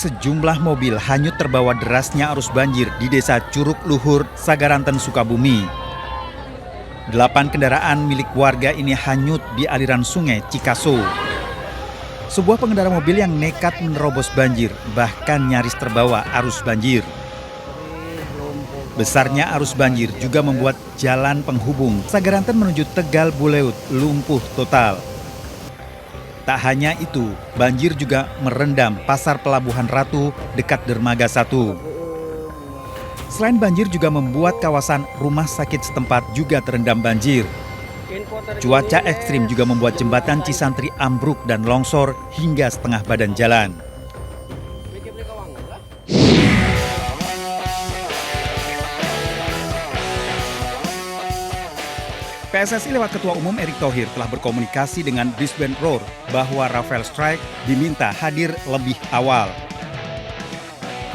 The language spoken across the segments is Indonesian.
sejumlah mobil hanyut terbawa derasnya arus banjir di Desa Curug Luhur, Sagaranten, Sukabumi. 8 kendaraan milik warga ini hanyut di aliran sungai Cikaso. Sebuah pengendara mobil yang nekat menerobos banjir bahkan nyaris terbawa arus banjir. Besarnya arus banjir juga membuat jalan penghubung Sagaranten menuju Tegal Buleut lumpuh total. Tak hanya itu, banjir juga merendam Pasar Pelabuhan Ratu dekat Dermaga 1. Selain banjir juga membuat kawasan rumah sakit setempat juga terendam banjir. Cuaca ekstrim juga membuat jembatan Cisantri ambruk dan longsor hingga setengah badan jalan. PSSI lewat Ketua Umum Erick Thohir telah berkomunikasi dengan Brisbane Roar bahwa Rafael Struyck diminta hadir lebih awal.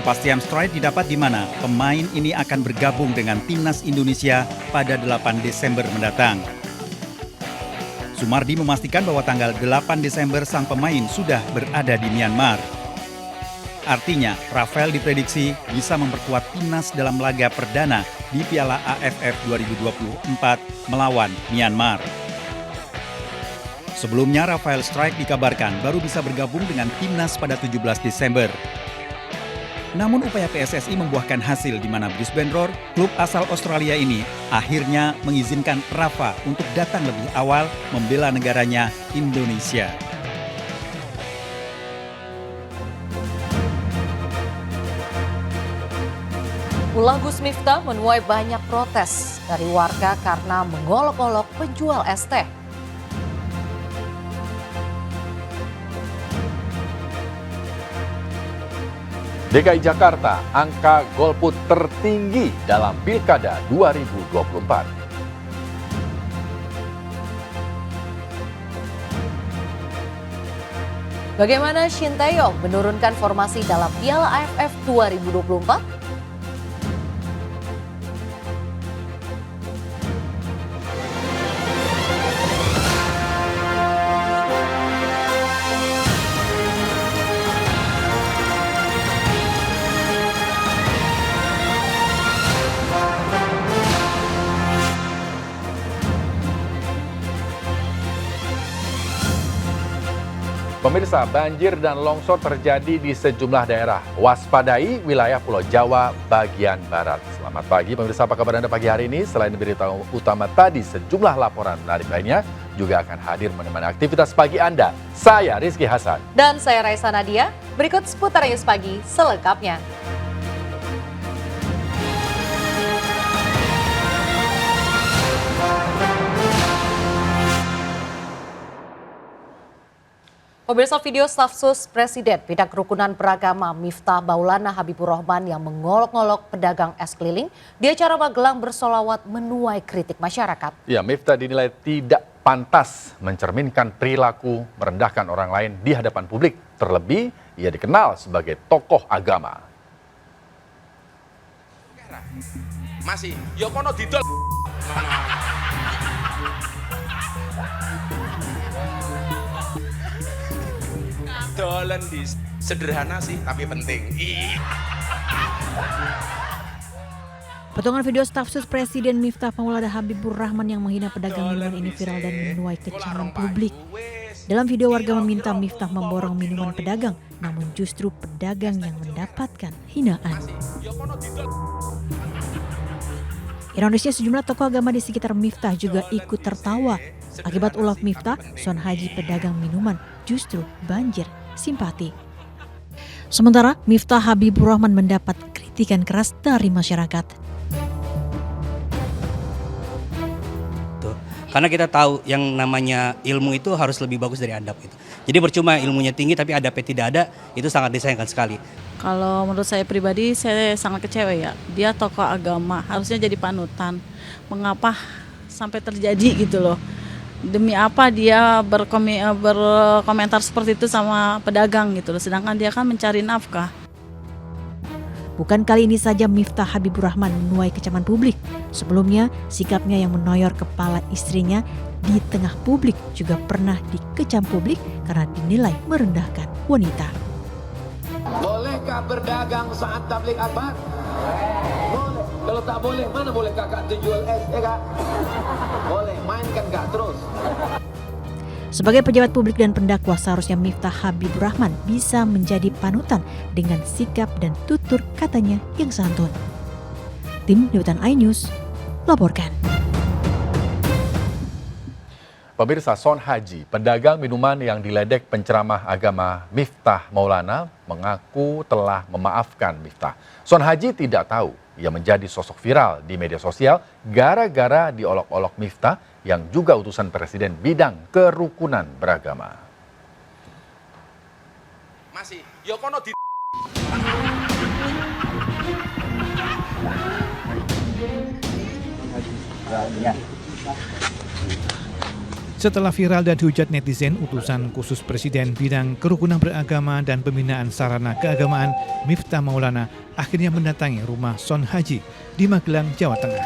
Kepastian Struyck didapat di mana pemain ini akan bergabung dengan Timnas Indonesia pada 8 Desember mendatang. Sumardi memastikan bahwa tanggal 8 Desember sang pemain sudah berada di Myanmar. Artinya, Rafael diprediksi bisa memperkuat timnas dalam laga perdana di Piala AFF 2024 melawan Myanmar. Sebelumnya, Rafael Struyck dikabarkan baru bisa bergabung dengan timnas pada 17 Desember. Namun upaya PSSI membuahkan hasil di mana Brisbane Roar, klub asal Australia ini, akhirnya mengizinkan Rafa untuk datang lebih awal membela negaranya Indonesia. Ulah Gus Miftah menuai banyak protes dari warga karena mengolok-olok penjual es teh. DKI Jakarta, angka golput tertinggi dalam Pilkada 2024. Bagaimana Shin Tae-yong menurunkan formasi dalam Piala AFF 2024? Pemirsa, banjir dan longsor terjadi di sejumlah daerah. Waspadai wilayah Pulau Jawa bagian barat. Selamat pagi pemirsa, apa kabar Anda pagi hari ini? Selain berita utama tadi, sejumlah laporan menarik lainnya juga akan hadir menemani aktivitas pagi Anda. Saya Rizky Hasan. Dan saya Raisa Nadia. Berikut seputar news pagi selengkapnya. Pemirsa, video staf sus Presiden Bidang Kerukunan Beragama Miftah Maulana Habibur Rahman yang mengolok-olok pedagang es keliling di acara Magelang bersolawat menuai kritik masyarakat. Ya, Miftah dinilai tidak pantas mencerminkan perilaku merendahkan orang lain di hadapan publik. Terlebih, ia dikenal sebagai tokoh agama. Masih, yo kono didol. Dolen di sederhana sih tapi penting. Potongan video staf sus Presiden Miftah Maulana Habibur Rahman yang menghina pedagang minuman ini viral dan menuai kecaman publik. Dalam video warga meminta Miftah memborong minuman pedagang, namun justru pedagang yang mendapatkan hinaan. Ironisnya sejumlah tokoh agama di sekitar Miftah juga ikut tertawa. Akibat ulah Miftah, Son Haji pedagang minuman justru banjir simpati. Sementara Miftah Habibur Rahman mendapat kritikan keras dari masyarakat. Karena kita tahu yang namanya ilmu itu harus lebih bagus dari adab itu. Jadi percuma ilmunya tinggi tapi adabnya tidak ada, itu sangat disayangkan sekali. Kalau menurut saya pribadi, saya sangat kecewa ya. Dia tokoh agama, harusnya jadi panutan. Mengapa sampai terjadi gitu loh? Demi apa dia berkomentar seperti itu sama pedagang gitu loh, sedangkan dia kan mencari nafkah. Bukan kali ini saja Miftah Habibur Rahman menuai kecaman publik. Sebelumnya, sikapnya yang menoyor kepala istrinya di tengah publik juga pernah dikecam publik karena dinilai merendahkan wanita. Boleh Bolehkah berdagang saat tablik akbar? Boleh. Kalau tak boleh, mana boleh kakak jual es, ya kak? Boleh, mainkan kak terus. Sebagai pejabat publik dan pendakwa, seharusnya Miftah Habibur Rahman bisa menjadi panutan dengan sikap dan tutur katanya yang santun. Tim Liputan iNews laporkan. Pemirsa, Son Haji, pedagang minuman yang diledek penceramah agama Miftah Maulana, mengaku telah memaafkan Miftah. Son Haji tidak tahu ia menjadi sosok viral di media sosial gara-gara diolok-olok Miftah yang juga utusan Presiden bidang kerukunan beragama. Masih, yo kono di Setelah viral dan dihujat netizen, utusan khusus Presiden bidang kerukunan beragama dan pembinaan sarana keagamaan Miftah Maulana akhirnya mendatangi rumah Son Haji di Magelang, Jawa Tengah.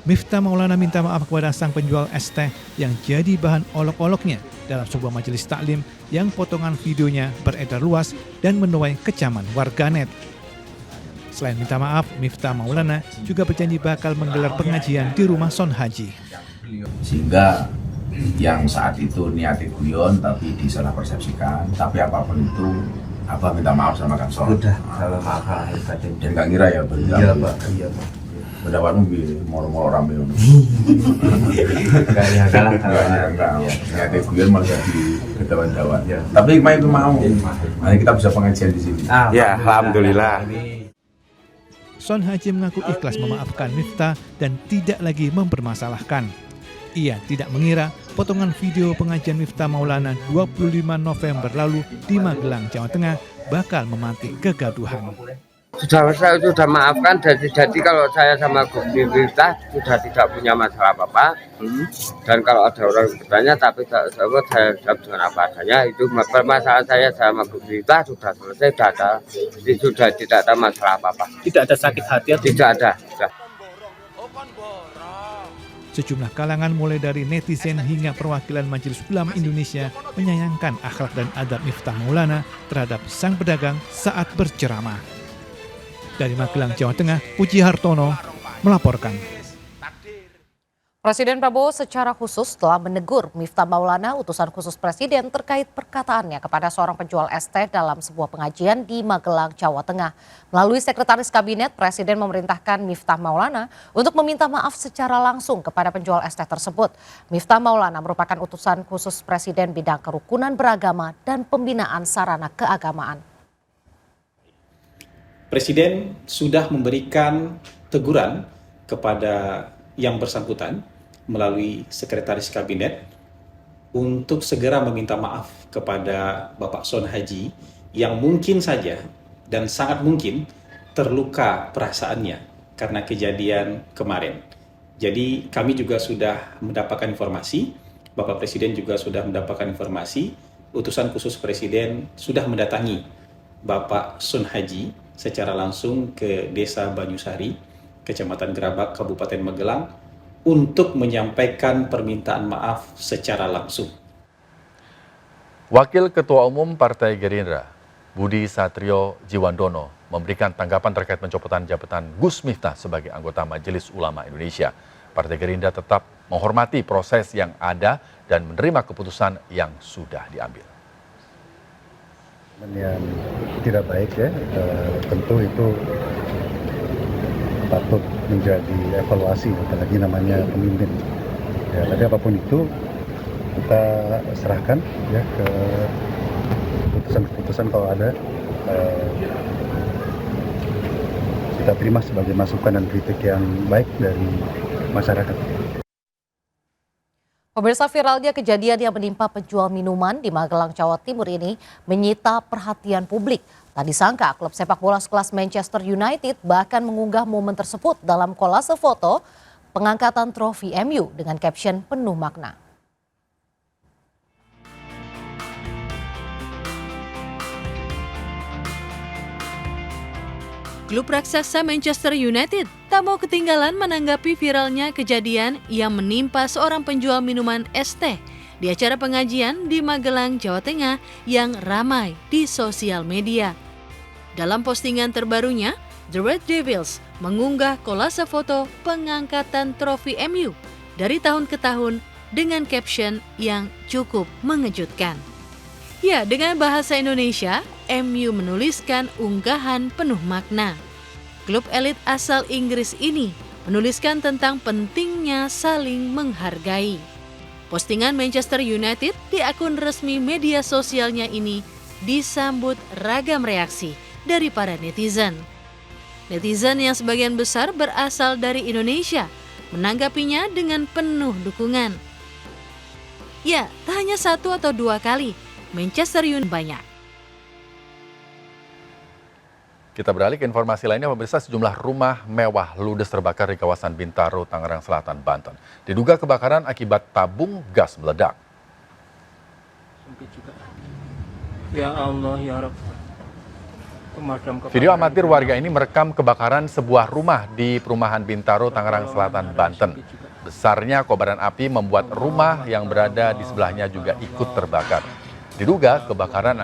Miftah Maulana minta maaf kepada sang penjual es teh yang jadi bahan olok-oloknya dalam sebuah majelis taklim yang potongan videonya beredar luas dan menuai kecaman warganet. Selain minta maaf, Miftah Maulana juga berjanji bakal menggelar pengajian di rumah Son Haji. Sehingga yang saat itu niatnya guyon tapi disalah persepsikan, tapi apapun itu Abah minta maaf sama Kang Son. Sudah, salah maaf. Dan gak ngira ya berita. Iya Pak, iya Pak. Pendapatmu moro-moro rame. Gak nyangka lah. Niatnya guyon malah jadi kedawan-dawan. Tapi main itu mau. Nanti kita bisa pengajian di sini. Ya, alhamdulillah. Son Haji mengaku ikhlas memaafkan Miftah dan tidak lagi mempermasalahkan. Ia tidak mengira potongan video pengajian Miftah Maulana 25 November lalu di Magelang, Jawa Tengah bakal memantik kegaduhan. Saya sudah maafkan, jadi kalau saya sama Gus Miftah sudah tidak punya masalah apa-apa. Dan kalau ada orang bertanya, tapi saya jawab dengan apa adanya. Itu permasalahan saya sama Gus Miftah sudah selesai, sudah tidak ada masalah apa-apa. Tidak ada sakit hati? Tidak ada. Sejumlah kalangan mulai dari netizen hingga perwakilan Majelis Ulama Indonesia menyayangkan akhlak dan adab Miftah Maulana terhadap sang pedagang saat berceramah. Dari Magelang, Jawa Tengah, Puji Hartono melaporkan. Presiden Prabowo secara khusus telah menegur Miftah Maulana, utusan khusus Presiden, terkait perkataannya kepada seorang penjual es teh dalam sebuah pengajian di Magelang, Jawa Tengah. Melalui Sekretaris Kabinet, Presiden memerintahkan Miftah Maulana untuk meminta maaf secara langsung kepada penjual es teh tersebut. Miftah Maulana merupakan utusan khusus Presiden bidang kerukunan beragama dan pembinaan sarana keagamaan. Presiden sudah memberikan teguran kepada yang bersangkutan melalui Sekretaris Kabinet untuk segera meminta maaf kepada Bapak Son Haji yang mungkin saja dan sangat mungkin terluka perasaannya karena kejadian kemarin. Jadi kami juga sudah mendapatkan informasi, Bapak Presiden juga sudah mendapatkan informasi, utusan khusus Presiden sudah mendatangi Bapak Son Haji secara langsung ke Desa Banyusari, Kecamatan Gerabak, Kabupaten Magelang, untuk menyampaikan permintaan maaf secara langsung. Wakil Ketua Umum Partai Gerindra, Budi Satrio Jiwandono, memberikan tanggapan terkait pencopotan jabatan Gus Miftah sebagai anggota Majelis Ulama Indonesia. Partai Gerindra tetap menghormati proses yang ada dan menerima keputusan yang sudah diambil. Yang tidak baik ya, tentu itu patut menjadi evaluasi, apalagi namanya pemimpin. Ya, tapi apapun itu kita serahkan ya ke keputusan-keputusan kalau ada, kita terima sebagai masukan dan kritik yang baik dari masyarakat. Pemirsa, viralnya kejadian yang menimpa penjual minuman di Magelang, Jawa Timur ini menyita perhatian publik. Tak disangka klub sepak bola sekelas Manchester United bahkan mengunggah momen tersebut dalam kolase foto pengangkatan trofi MU dengan caption penuh makna. Klub raksasa Manchester United tak mau ketinggalan menanggapi viralnya kejadian yang menimpa seorang penjual minuman es teh di acara pengajian di Magelang, Jawa Tengah yang ramai di sosial media. Dalam postingan terbarunya, The Red Devils mengunggah kolase foto pengangkatan trofi MU dari tahun ke tahun dengan caption yang cukup mengejutkan. Ya, dengan bahasa Indonesia, MU menuliskan unggahan penuh makna. Klub elit asal Inggris ini menuliskan tentang pentingnya saling menghargai. Postingan Manchester United di akun resmi media sosialnya ini disambut ragam reaksi dari para netizen. Netizen yang sebagian besar berasal dari Indonesia menanggapinya dengan penuh dukungan. Ya, tak hanya 1 atau 2 kali, Manchester United banyak. Kita beralih ke informasi lainnya, pemirsa, sejumlah rumah mewah ludes terbakar di kawasan Bintaro, Tangerang Selatan, Banten. Diduga kebakaran akibat tabung gas meledak. Ya Allah, ya Rabb. Video amatir warga ini merekam kebakaran sebuah rumah di perumahan Bintaro, Tangerang Selatan, Banten. Besarnya kobaran api membuat rumah yang berada di sebelahnya juga ikut terbakar. Diduga kebakaran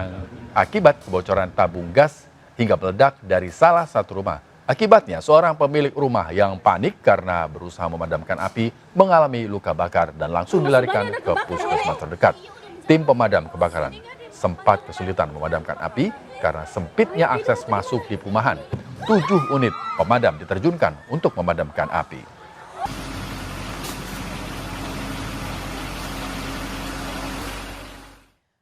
akibat kebocoran tabung gas hingga meledak dari salah satu rumah. Akibatnya seorang pemilik rumah yang panik karena berusaha memadamkan api mengalami luka bakar dan langsung dilarikan ke puskesmas terdekat. Tim pemadam kebakaran sempat kesulitan memadamkan api karena sempitnya akses masuk di perumahan. 7 unit pemadam diterjunkan untuk memadamkan api.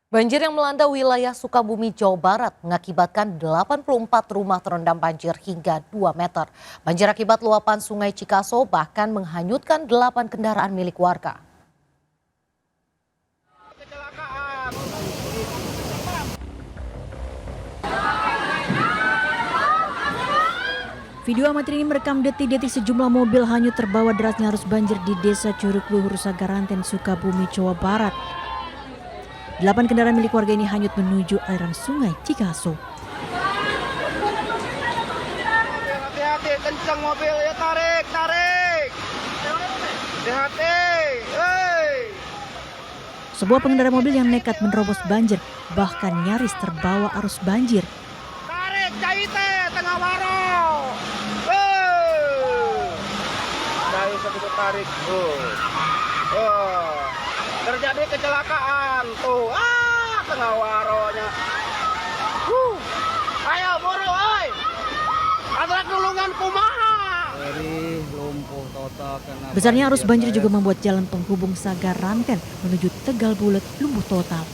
Banjir yang melanda wilayah Sukabumi, Jawa Barat mengakibatkan 84 rumah terendam banjir hingga 2 meter. Banjir akibat luapan Sungai Cikaso bahkan menghanyutkan 8 kendaraan milik warga. Video amatir ini merekam detik-detik sejumlah mobil hanyut terbawa derasnya arus banjir di Desa Curug Luhur, Sagaranten, Sukabumi, Jawa Barat. 8 kendaraan milik warga ini hanyut menuju aliran Sungai Cikaso. Hati-hati, kencang mobil ya, tarik. Hati-hati, Sebuah pengendara mobil yang nekat menerobos banjir bahkan nyaris terbawa arus banjir. tarik, caite, tengah waro. Cair segitu tarik, terjadi kecelakaan tuh, tengah waronya. Ayo buru, oi. Ada nulungan kumaha. Besarnya arus banjir juga membuat jalan penghubung Sagaranten menuju Tegal Bulet lumpuh total.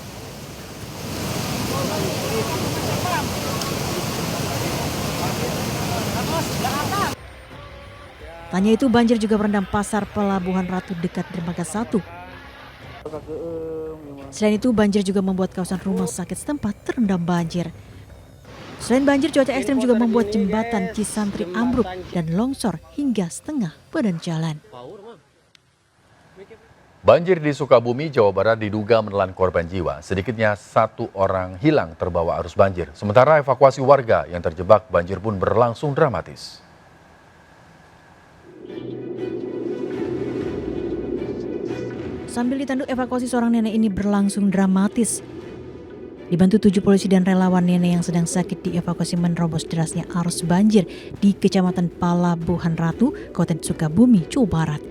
Tanya itu banjir juga merendam pasar Pelabuhan Ratu dekat Dermaga 1. Selain itu banjir juga membuat kawasan rumah sakit setempat terendam banjir. Selain banjir, cuaca ekstrem juga membuat jembatan Cisantri ambruk dan longsor hingga setengah badan jalan. Banjir di Sukabumi, Jawa Barat diduga menelan korban jiwa. Sedikitnya 1 orang hilang terbawa arus banjir. Sementara evakuasi warga yang terjebak banjir pun berlangsung dramatis. Sambil ditanduk, evakuasi seorang nenek ini berlangsung dramatis. Dibantu 7 polisi dan relawan, nenek yang sedang sakit dievakuasi menerobos derasnya arus banjir di Kecamatan Pelabuhan Ratu, Kabupaten Sukabumi, Jawa Barat.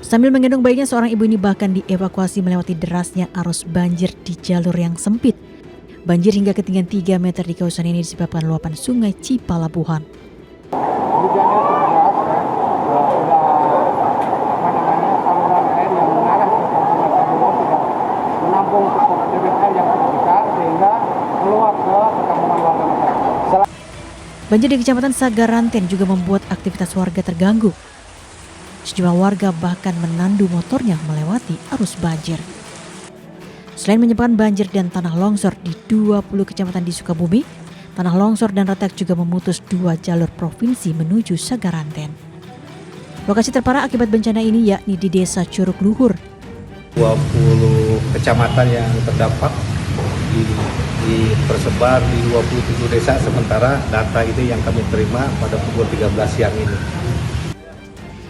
Sambil menggendong bayinya, seorang ibu ini bahkan dievakuasi melewati derasnya arus banjir di jalur yang sempit. Banjir hingga ketinggian 3 meter di kawasan ini disebabkan luapan Sungai Cipalabuhan. Banjir di Kecamatan Sagaranten juga membuat aktivitas warga terganggu. Sejumlah warga bahkan menandu motornya melewati arus banjir. Selain menyebabkan banjir dan tanah longsor di 20 kecamatan di Sukabumi, tanah longsor dan retak juga memutus 2 jalur provinsi menuju Sagaranten. Lokasi terparah akibat bencana ini yakni di Desa Curug Luhur. 20 kecamatan yang terdampak tersebar di 27 desa, sementara data itu yang kami terima pada pukul 13 siang ini.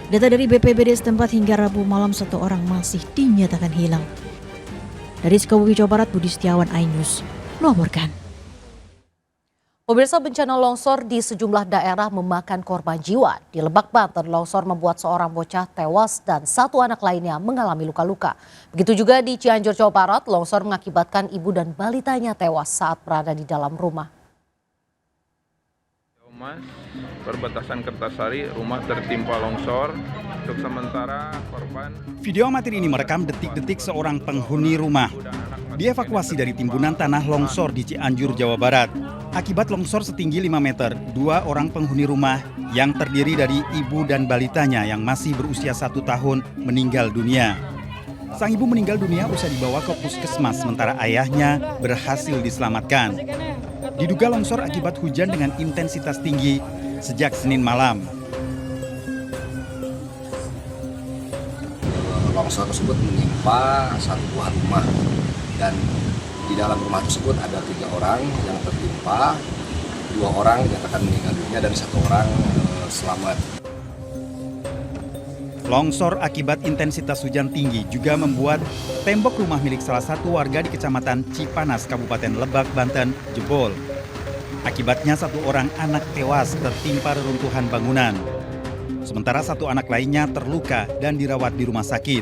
Data dari BPBD setempat hingga Rabu malam 1 orang masih dinyatakan hilang. Dari Sukabumi, Jawa Barat, Budi Setiawan, iNews. melaporkan. Pemirsa, bencana longsor di sejumlah daerah memakan korban jiwa. Di Lebak, Banten, longsor membuat seorang bocah tewas dan satu anak lainnya mengalami luka-luka. Begitu juga di Cianjur, Jawa Barat, longsor mengakibatkan ibu dan balitanya tewas saat berada di dalam rumah. Perbatasan Kertasari, rumah tertimpa longsor. Untuk sementara korban. Video amatir ini merekam detik-detik seorang penghuni rumah dievakuasi dari timbunan tanah longsor di Cianjur, Jawa Barat. Akibat longsor setinggi 5 meter, 2 orang penghuni rumah yang terdiri dari ibu dan balitanya yang masih berusia 1 tahun meninggal dunia. Sang ibu meninggal dunia usai dibawa ke puskesmas, sementara ayahnya berhasil diselamatkan. Diduga longsor akibat hujan dengan intensitas tinggi sejak Senin malam. Longsor tersebut menimpa satu buah rumah dan di dalam rumah tersebut ada 3 orang yang tertimpa, 2 orang dinyatakan meninggal dunia dan 1 orang selamat. Longsor akibat intensitas hujan tinggi juga membuat tembok rumah milik salah satu warga di Kecamatan Cipanas, Kabupaten Lebak, Banten jebol. Akibatnya 1 orang anak tewas tertimpa reruntuhan bangunan. Sementara 1 anak lainnya terluka dan dirawat di rumah sakit.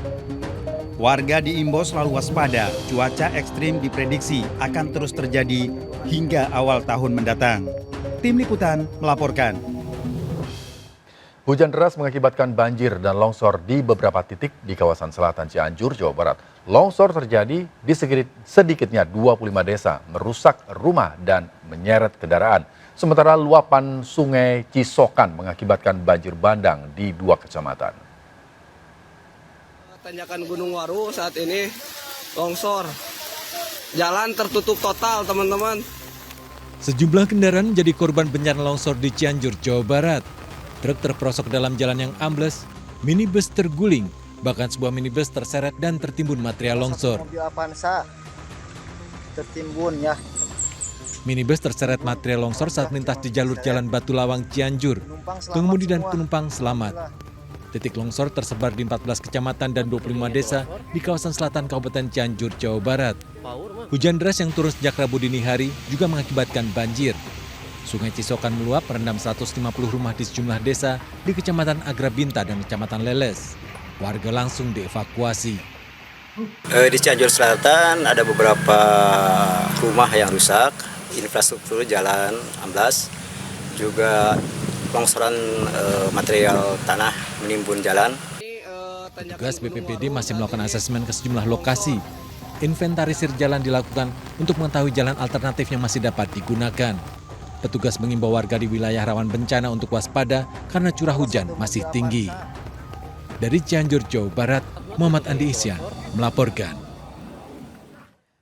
Warga diimbau selalu waspada, cuaca ekstrim diprediksi akan terus terjadi hingga awal tahun mendatang. Tim Liputan melaporkan. Hujan deras mengakibatkan banjir dan longsor di beberapa titik di kawasan selatan Cianjur, Jawa Barat. Longsor terjadi di sedikitnya 25 desa, merusak rumah dan menyeret kendaraan. Sementara luapan sungai Cisokan mengakibatkan banjir bandang di 2 kecamatan. Tanjakan Gunung Waru saat ini longsor. Jalan tertutup total, teman-teman. Sejumlah kendaraan menjadi korban bencana longsor di Cianjur, Jawa Barat. Truk terperosok dalam jalan yang ambles, minibus terguling, bahkan sebuah minibus terseret dan tertimbun material longsor. Mobil Avanza tertimbun ya. Minibus terseret material longsor saat melintas di jalur Jalan Batu Lawang, Cianjur. Pengemudi dan penumpang selamat. Titik longsor tersebar di 14 kecamatan dan 25 desa di kawasan selatan Kabupaten Cianjur, Jawa Barat. Hujan deras yang turun sejak Rabu dini hari juga mengakibatkan banjir. Sungai Cisokan meluap merendam 150 rumah di sejumlah desa di Kecamatan Agrabinta dan Kecamatan Leles. Warga langsung dievakuasi. Di Cianjur Selatan ada beberapa rumah yang rusak, infrastruktur jalan amblas, juga longsoran material tanah menimbun jalan. Petugas BPBD masih melakukan asesmen ke sejumlah lokasi. Inventarisir jalan dilakukan untuk mengetahui jalan alternatif yang masih dapat digunakan. Petugas mengimbau warga di wilayah rawan bencana untuk waspada karena curah hujan masih tinggi. Dari Cianjur, Jawa Barat, Muhammad Andi Isyan melaporkan.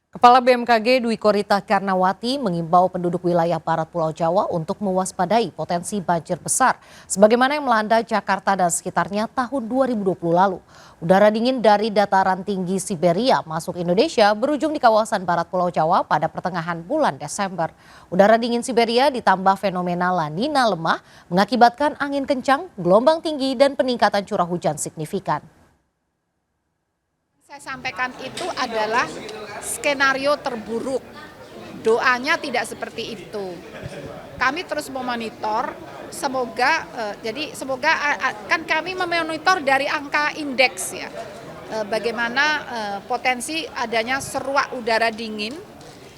Kepala BMKG Dwi Korita Karnawati mengimbau penduduk wilayah barat Pulau Jawa untuk mewaspadai potensi banjir besar sebagaimana yang melanda Jakarta dan sekitarnya tahun 2020 lalu. Udara dingin dari dataran tinggi Siberia masuk Indonesia berujung di kawasan barat Pulau Jawa pada pertengahan bulan Desember. Udara dingin Siberia ditambah fenomena La Nina lemah mengakibatkan angin kencang, gelombang tinggi dan peningkatan curah hujan signifikan. Saya sampaikan itu adalah skenario terburuk. Doanya tidak seperti itu. Kami terus memonitor, semoga kan kami memonitor dari angka indeks ya. Bagaimana potensi adanya seruak udara dingin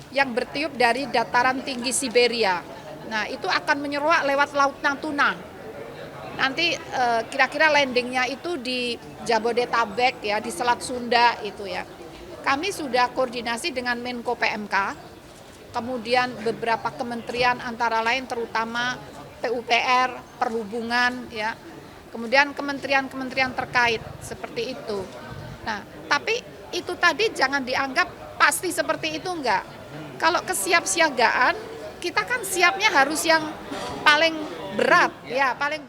yang bertiup dari dataran tinggi Siberia. Nah, itu akan menyeruak lewat Laut Natuna. Nanti kira-kira landingnya itu di Jabodetabek ya, di Selat Sunda itu ya. Kami sudah koordinasi dengan Menko PMK, kemudian beberapa kementerian antara lain terutama PUPR, Perhubungan ya. Kemudian kementerian-kementerian terkait seperti itu. Nah, tapi itu tadi jangan dianggap pasti seperti itu enggak. Kalau kesiapsiagaan, kita kan siapnya harus yang paling berat ya, paling.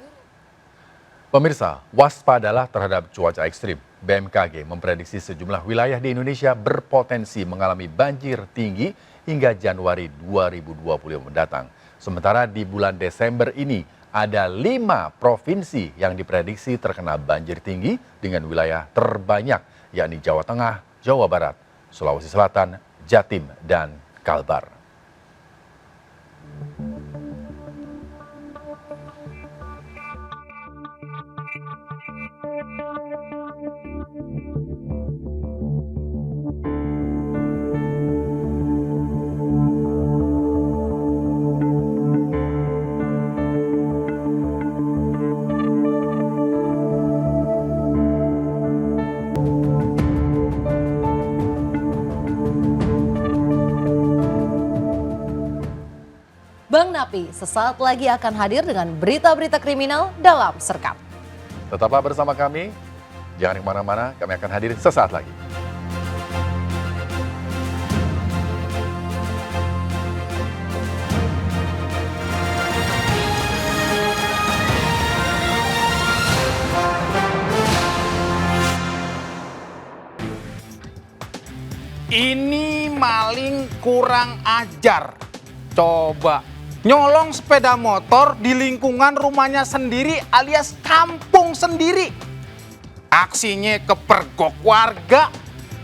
Pemirsa, waspadalah terhadap cuaca ekstrim. BMKG memprediksi sejumlah wilayah di Indonesia berpotensi mengalami banjir tinggi hingga Januari 2020 mendatang. Sementara di bulan Desember ini ada 5 provinsi yang diprediksi terkena banjir tinggi dengan wilayah terbanyak, yakni Jawa Tengah, Jawa Barat, Sulawesi Selatan, Jatim, dan Kalbar. Bang Napi sesaat lagi akan hadir dengan berita-berita kriminal dalam Serkap. Tetaplah bersama kami, jangan kemana-mana, kami akan hadir sesaat lagi. Ini maling kurang ajar. Coba nyolong sepeda motor di lingkungan rumahnya sendiri alias kampung sendiri. Aksinya kepergok warga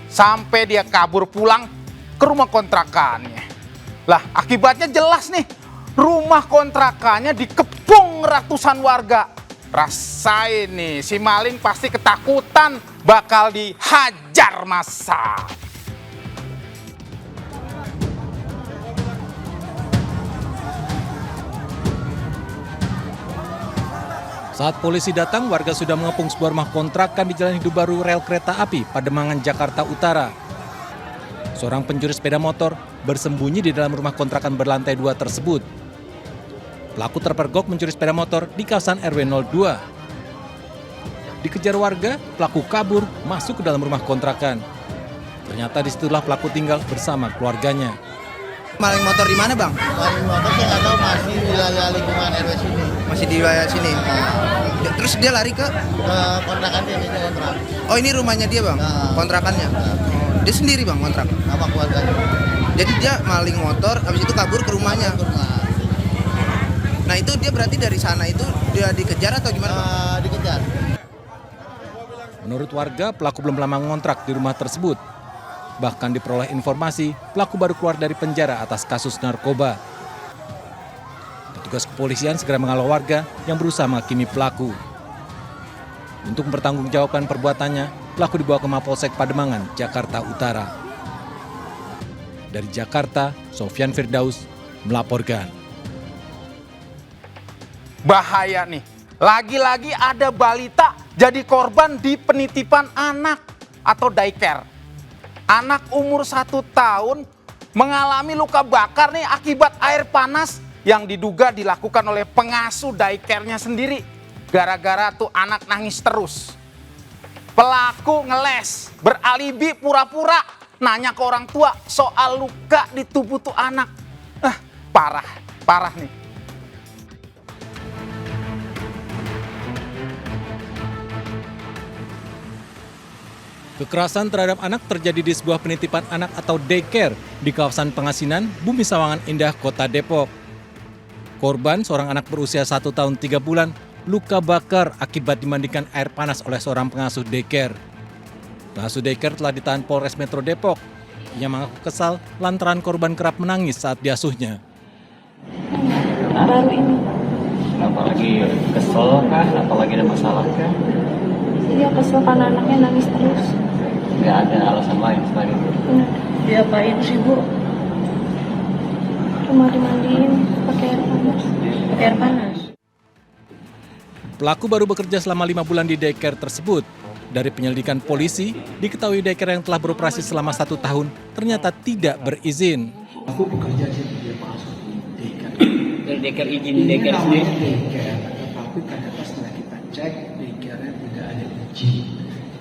sampai dia kabur pulang ke rumah kontrakannya. Lah akibatnya jelas nih, rumah kontrakannya dikepung ratusan warga. Rasain nih, si maling pasti ketakutan bakal dihajar massa. Saat polisi datang, warga sudah mengepung sebuah rumah kontrakan di Jalan Hidup Baru rel kereta api, Pademangan, Jakarta Utara. Seorang pencuri sepeda motor bersembunyi di dalam rumah kontrakan berlantai 2 tersebut. Pelaku terpergok mencuri sepeda motor di kawasan RW 02. Dikejar warga, pelaku kabur masuk ke dalam rumah kontrakan. Ternyata disitulah pelaku tinggal bersama keluarganya. Maling motor di mana, Bang? Maling motor saya nggak tahu, masih di wilayah lingkungan RW sini. Masih di wilayah sini. Terus dia lari ke kontrakan dia, ini kontrak. Oh, ini rumahnya dia, Bang? Kontrakannya? Dia sendiri, Bang, kontrak? Sama keluarganya. Jadi dia maling motor, habis itu kabur ke rumahnya? Nah, itu dia berarti dari sana itu dia dikejar atau gimana, Bang? Dikejar. Menurut warga, pelaku belum lama ngontrak di rumah tersebut. Bahkan diperoleh informasi, pelaku baru keluar dari penjara atas kasus narkoba. Petugas kepolisian segera menghalau warga yang berusaha menghakimi pelaku. Untuk mempertanggungjawabkan perbuatannya, pelaku dibawa ke Mapolsek Pademangan, Jakarta Utara. Dari Jakarta, Sofyan Firdaus melaporkan. Bahaya nih, lagi-lagi ada balita jadi korban di penitipan anak atau daycare. Anak umur 1 tahun mengalami luka bakar nih akibat air panas yang diduga dilakukan oleh pengasuh daycare-nya sendiri. Gara-gara tuh anak nangis terus. Pelaku ngeles, beralibi pura-pura nanya ke orang tua soal luka di tubuh tuh anak. Parah nih. Kekerasan terhadap anak terjadi di sebuah penitipan anak atau daycare di kawasan Pengasinan, Bumi Sawangan Indah, Kota Depok. Korban, seorang anak berusia 1 tahun 3 bulan, luka bakar akibat dimandikan air panas oleh seorang pengasuh daycare. Pengasuh daycare telah ditahan Polres Metro Depok. Ia mengaku kesal lantaran korban kerap menangis saat diasuhnya. Baru ini. Kenapa lagi kesel kah? Apa lagi ada masalah kah? Iya kesel karena anaknya nangis terus. Nggak ada alasan lain selain itu? Diapain sih, Bu? Cuma dimandiin pakai air panas. Pelaku baru bekerja selama 5 bulan di daycare tersebut. Dari penyelidikan polisi, diketahui daycare yang telah beroperasi selama 1 tahun ternyata tidak berizin. Aku bekerja di daycare. Daycare izin daycare sendiri. Tetapi ternyata setelah kita cek daycare-nya tidak ada izin.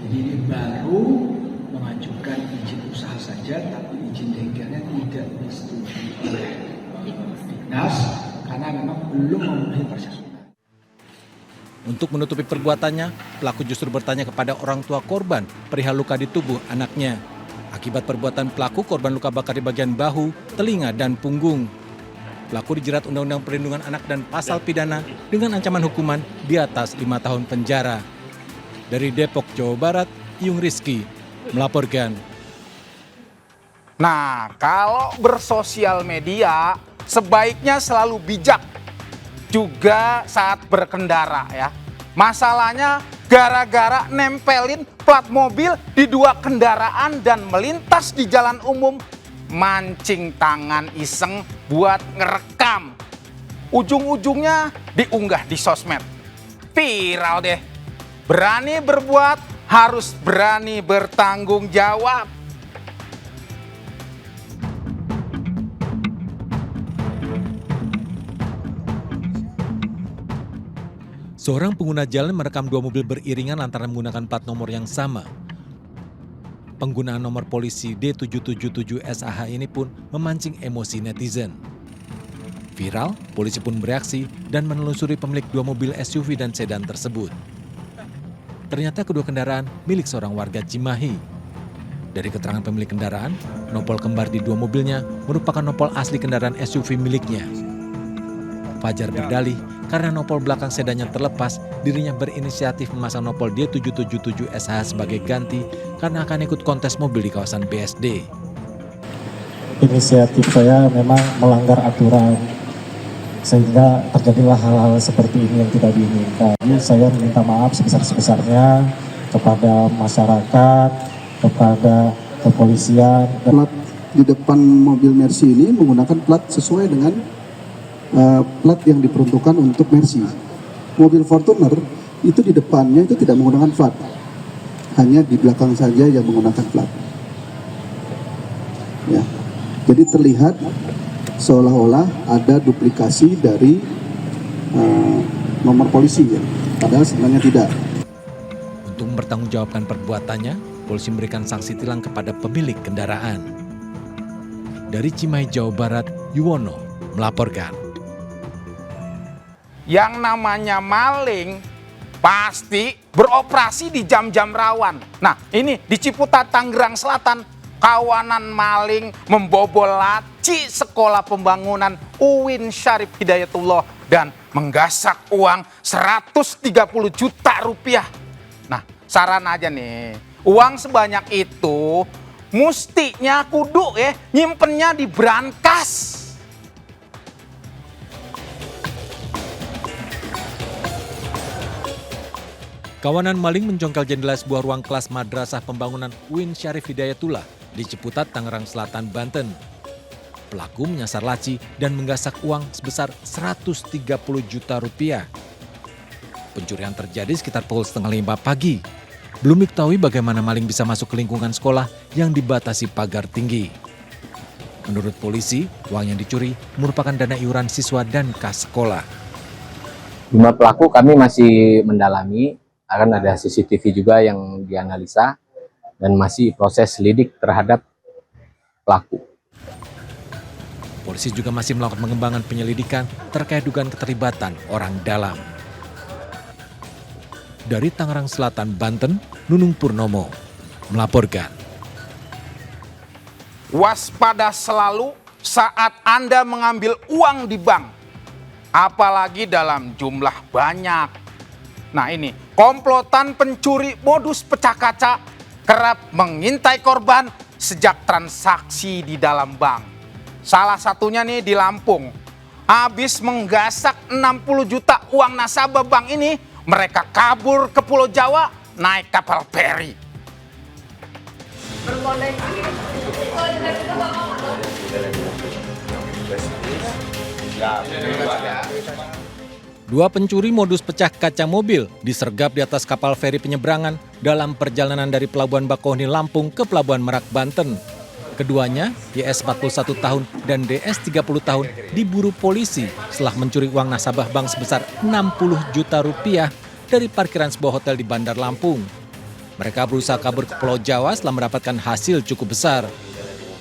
Jadi ini baru mengajukan izin usaha saja, tapi izin daycare-nya tidak disetujui oleh Dinas karena memang belum memenuhi proses. Untuk menutupi perbuatannya, pelaku justru bertanya kepada orang tua korban perihal luka di tubuh anaknya. Akibat perbuatan pelaku, korban luka bakar di bagian bahu, telinga, dan punggung. Pelaku dijerat Undang-Undang Perlindungan Anak dan pasal pidana dengan ancaman hukuman di atas 5 tahun penjara. Dari Depok, Jawa Barat, Yung Rizky melaporkan. Nah, kalau bersosial media sebaiknya selalu bijak juga saat berkendara ya. Masalahnya gara-gara nempelin plat mobil di 2 kendaraan dan melintas di jalan umum, mancing tangan iseng buat ngerekam. Ujung-ujungnya diunggah di sosmed. Viral deh. Berani berbuat harus berani bertanggung jawab. Seorang pengguna jalan merekam 2 mobil beriringan lantaran menggunakan plat nomor yang sama. Penggunaan nomor polisi D777SAH ini pun memancing emosi netizen. Viral, polisi pun bereaksi dan menelusuri pemilik 2 mobil SUV dan sedan tersebut. Ternyata kedua kendaraan milik seorang warga Cimahi. Dari keterangan pemilik kendaraan, nopol kembar di 2 mobilnya merupakan nopol asli kendaraan SUV miliknya. Fajar berdalih karena nopol belakang sedannya terlepas, dirinya berinisiatif memasang nopol D777SH sebagai ganti karena akan ikut kontes mobil di kawasan BSD. Inisiatif saya memang melanggar aturan, sehingga terjadilah hal-hal seperti ini yang tidak diinginkan. Saya meminta maaf sebesar-besarnya kepada masyarakat, kepada kepolisian. Plat di depan mobil Mercy ini menggunakan plat sesuai dengan plat yang diperuntukkan untuk Mercy. Mobil Fortuner itu di depannya itu tidak menggunakan plat, hanya di belakang saja yang menggunakan plat. Ya, jadi terlihat seolah-olah ada duplikasi dari nomor polisi, ya. Padahal sebenarnya tidak. Untuk mempertanggungjawabkan perbuatannya, polisi memberikan sanksi tilang kepada pemilik kendaraan. Dari Cimahi, Jawa Barat, Yuwono melaporkan. Yang namanya maling pasti beroperasi di jam-jam rawan. Nah, ini di Ciputat, Tangerang Selatan, kawanan maling membobol laci sekolah pembangunan UIN Syarif Hidayatullah dan menggasak uang 130 juta rupiah. Nah, saran aja nih, uang sebanyak itu mustinya kudu nyimpennya di brankas. Kawanan maling menjongkel jendela sebuah ruang kelas madrasah pembangunan UIN Syarif Hidayatullah di Ciputat, Tangerang Selatan, Banten. Pelaku menyasar laci dan menggasak uang sebesar 130 juta rupiah. Pencurian terjadi sekitar pukul 4:30 pagi. Belum diketahui bagaimana maling bisa masuk ke lingkungan sekolah yang dibatasi pagar tinggi. Menurut polisi, uang yang dicuri merupakan dana iuran siswa dan kas sekolah. Jumlah pelaku kami masih mendalami. Akan ada CCTV juga yang dianalisa dan masih proses lidik terhadap pelaku. Polisi juga masih melakukan pengembangan penyelidikan terkait dugaan keterlibatan orang dalam. Dari Tangerang Selatan, Banten, Nunung Purnomo melaporkan. Waspada selalu saat Anda mengambil uang di bank, apalagi dalam jumlah banyak. Nah ini, komplotan pencuri modus pecah kaca kerap mengintai korban sejak transaksi di dalam bank. Salah satunya nih di Lampung. Habis menggasak 60 juta uang nasabah bank ini, mereka kabur ke Pulau Jawa naik kapal feri. Dua pencuri modus pecah kaca mobil disergap di atas kapal feri penyeberangan dalam perjalanan dari Pelabuhan Bakauheni, Lampung ke Pelabuhan Merak, Banten. Keduanya, YS 41 tahun dan DS 30 tahun, diburu polisi setelah mencuri uang nasabah bank sebesar 60 juta rupiah dari parkiran sebuah hotel di Bandar Lampung. Mereka berusaha kabur ke Pulau Jawa setelah mendapatkan hasil cukup besar.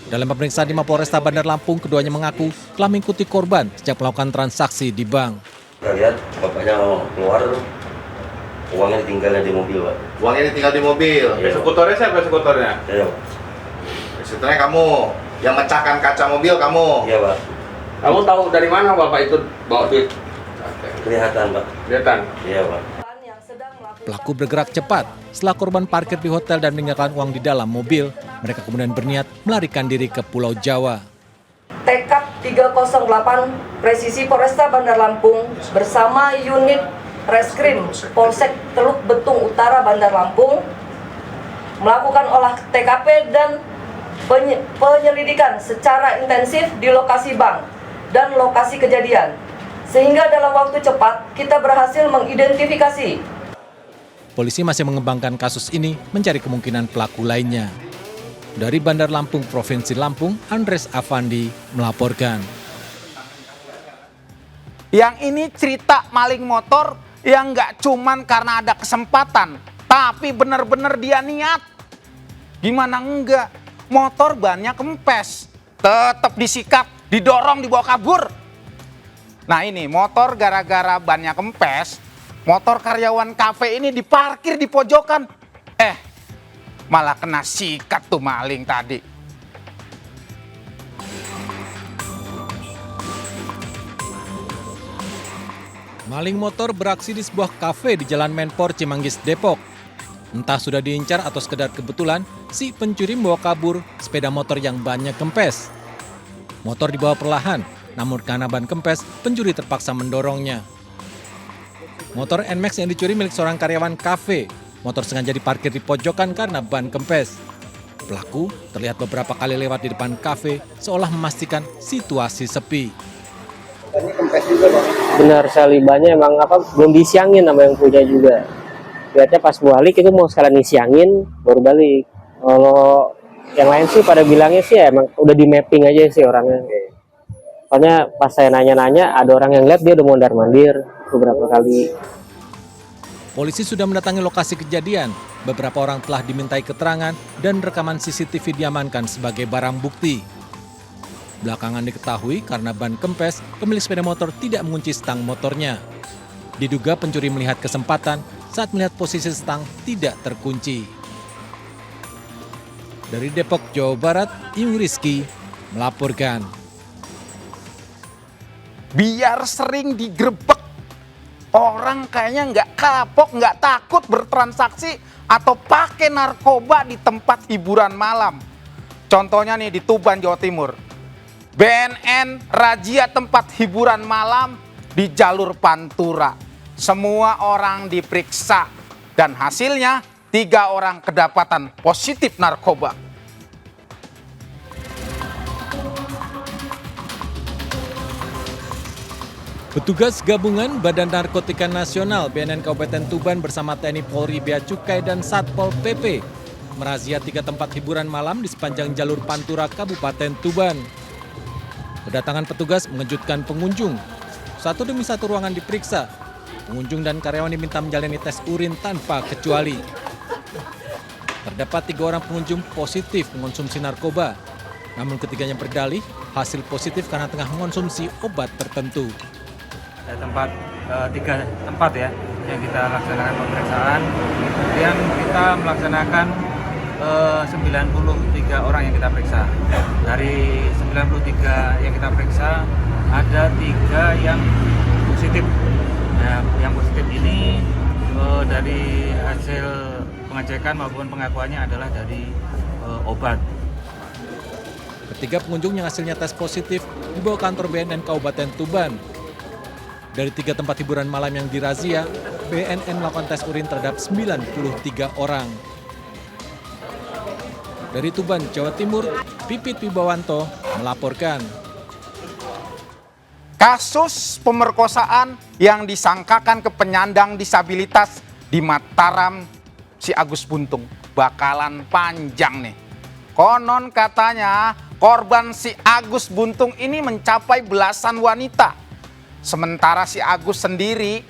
Dalam pemeriksaan di Mapolresta Bandar Lampung, keduanya mengaku telah mengikuti korban sejak melakukan transaksi di bank. Kita lihat bapaknya keluar, uangnya ditinggalnya di mobil, Pak. Uangnya ditinggal di mobil. Iya. Eksekutornya siapa eksekutornya? Iya. Eksekutornya kamu, yang mecahkan kaca mobil kamu. Iya, Pak. Kamu tahu dari mana Bapak itu bawa duit? Kelihatan, Pak. Kelihatan? Iya, Pak. Pelaku bergerak cepat. Setelah korban parkir di hotel dan meninggalkan uang di dalam mobil, mereka kemudian berniat melarikan diri ke Pulau Jawa. TK 308 Presisi Polresta Bandar Lampung bersama unit Reskrim Polsek Teluk Betung Utara Bandar Lampung melakukan olah TKP dan penyelidikan secara intensif di lokasi bank dan lokasi kejadian. Sehingga dalam waktu cepat kita berhasil mengidentifikasi. Polisi masih mengembangkan kasus ini mencari kemungkinan pelaku lainnya. Dari Bandar Lampung, Provinsi Lampung, Andres Avandi melaporkan. Yang ini cerita maling motor yang nggak cuman karena ada kesempatan, tapi benar-benar dia niat. Gimana enggak? Motor bannya kempes, tetap disikat, didorong, dibawa kabur. Nah ini motor gara-gara bannya kempes, motor karyawan kafe ini diparkir di pojokan. Malah kena sikat tuh maling tadi. Maling motor beraksi di sebuah kafe di Jalan Menpor, Cimanggis, Depok. Entah sudah diincar atau sekedar kebetulan, si pencuri membawa kabur sepeda motor yang bannya kempes. Motor dibawa perlahan, namun karena ban kempes, pencuri terpaksa mendorongnya. Motor NMAX yang dicuri milik seorang karyawan kafe. Motor sengaja diparkir di pojokan karena ban kempes. Pelaku terlihat beberapa kali lewat di depan kafe, seolah memastikan situasi sepi. Benar sekali, banyak emang belum disiangin sama yang punya juga. Lihatnya pas balik itu mau sekalian disiangin baru balik. Kalau yang lain sih pada bilangnya sih emang udah di mapping aja sih orangnya. Soalnya pas saya nanya-nanya ada orang yang lihat dia udah mondar-mandir beberapa kali. Polisi sudah mendatangi lokasi kejadian. Beberapa orang telah dimintai keterangan dan rekaman CCTV diamankan sebagai barang bukti. Belakangan diketahui karena ban kempes, pemilik sepeda motor tidak mengunci stang motornya. Diduga pencuri melihat kesempatan saat melihat posisi stang tidak terkunci. Dari Depok, Jawa Barat, Yung Rizky melaporkan. Biar sering digerebek, orang kayaknya nggak kapok, nggak takut bertransaksi atau pakai narkoba di tempat hiburan malam. Contohnya nih di Tuban, Jawa Timur. BNN razia tempat hiburan malam di jalur Pantura. Semua orang diperiksa dan hasilnya 3 orang kedapatan positif narkoba. Petugas gabungan Badan Narkotika Nasional BNN Kabupaten Tuban bersama TNI Polri, Bea Cukai dan Satpol PP merazia 3 tempat hiburan malam di sepanjang jalur Pantura Kabupaten Tuban. Kedatangan petugas mengejutkan pengunjung. Satu demi satu ruangan diperiksa. Pengunjung dan karyawan diminta menjalani tes urin tanpa kecuali. Terdapat 3 orang pengunjung positif mengonsumsi narkoba. Namun ketiganya berdalih hasil positif karena tengah mengonsumsi obat tertentu. Ada 3 tempat ya yang kita laksanakan pemeriksaan. Kemudian kita melaksanakan 93 orang yang kita periksa. Dari 93 yang kita periksa ada 3 yang positif. Nah, yang positif ini dari hasil pengecekan maupun pengakuannya adalah dari obat. Ketiga pengunjung yang hasilnya tes positif dibawa kantor BNN Kabupaten Tuban. Dari 3 tempat hiburan malam yang dirazia, BNN melakukan tes urin terhadap 93 orang. Dari Tuban, Jawa Timur, Pipit Wibawanto melaporkan. Kasus pemerkosaan yang disangkakan ke penyandang disabilitas di Mataram, si Agus Buntung, bakalan panjang nih. Konon katanya korban si Agus Buntung ini mencapai belasan wanita. Sementara si Agus sendiri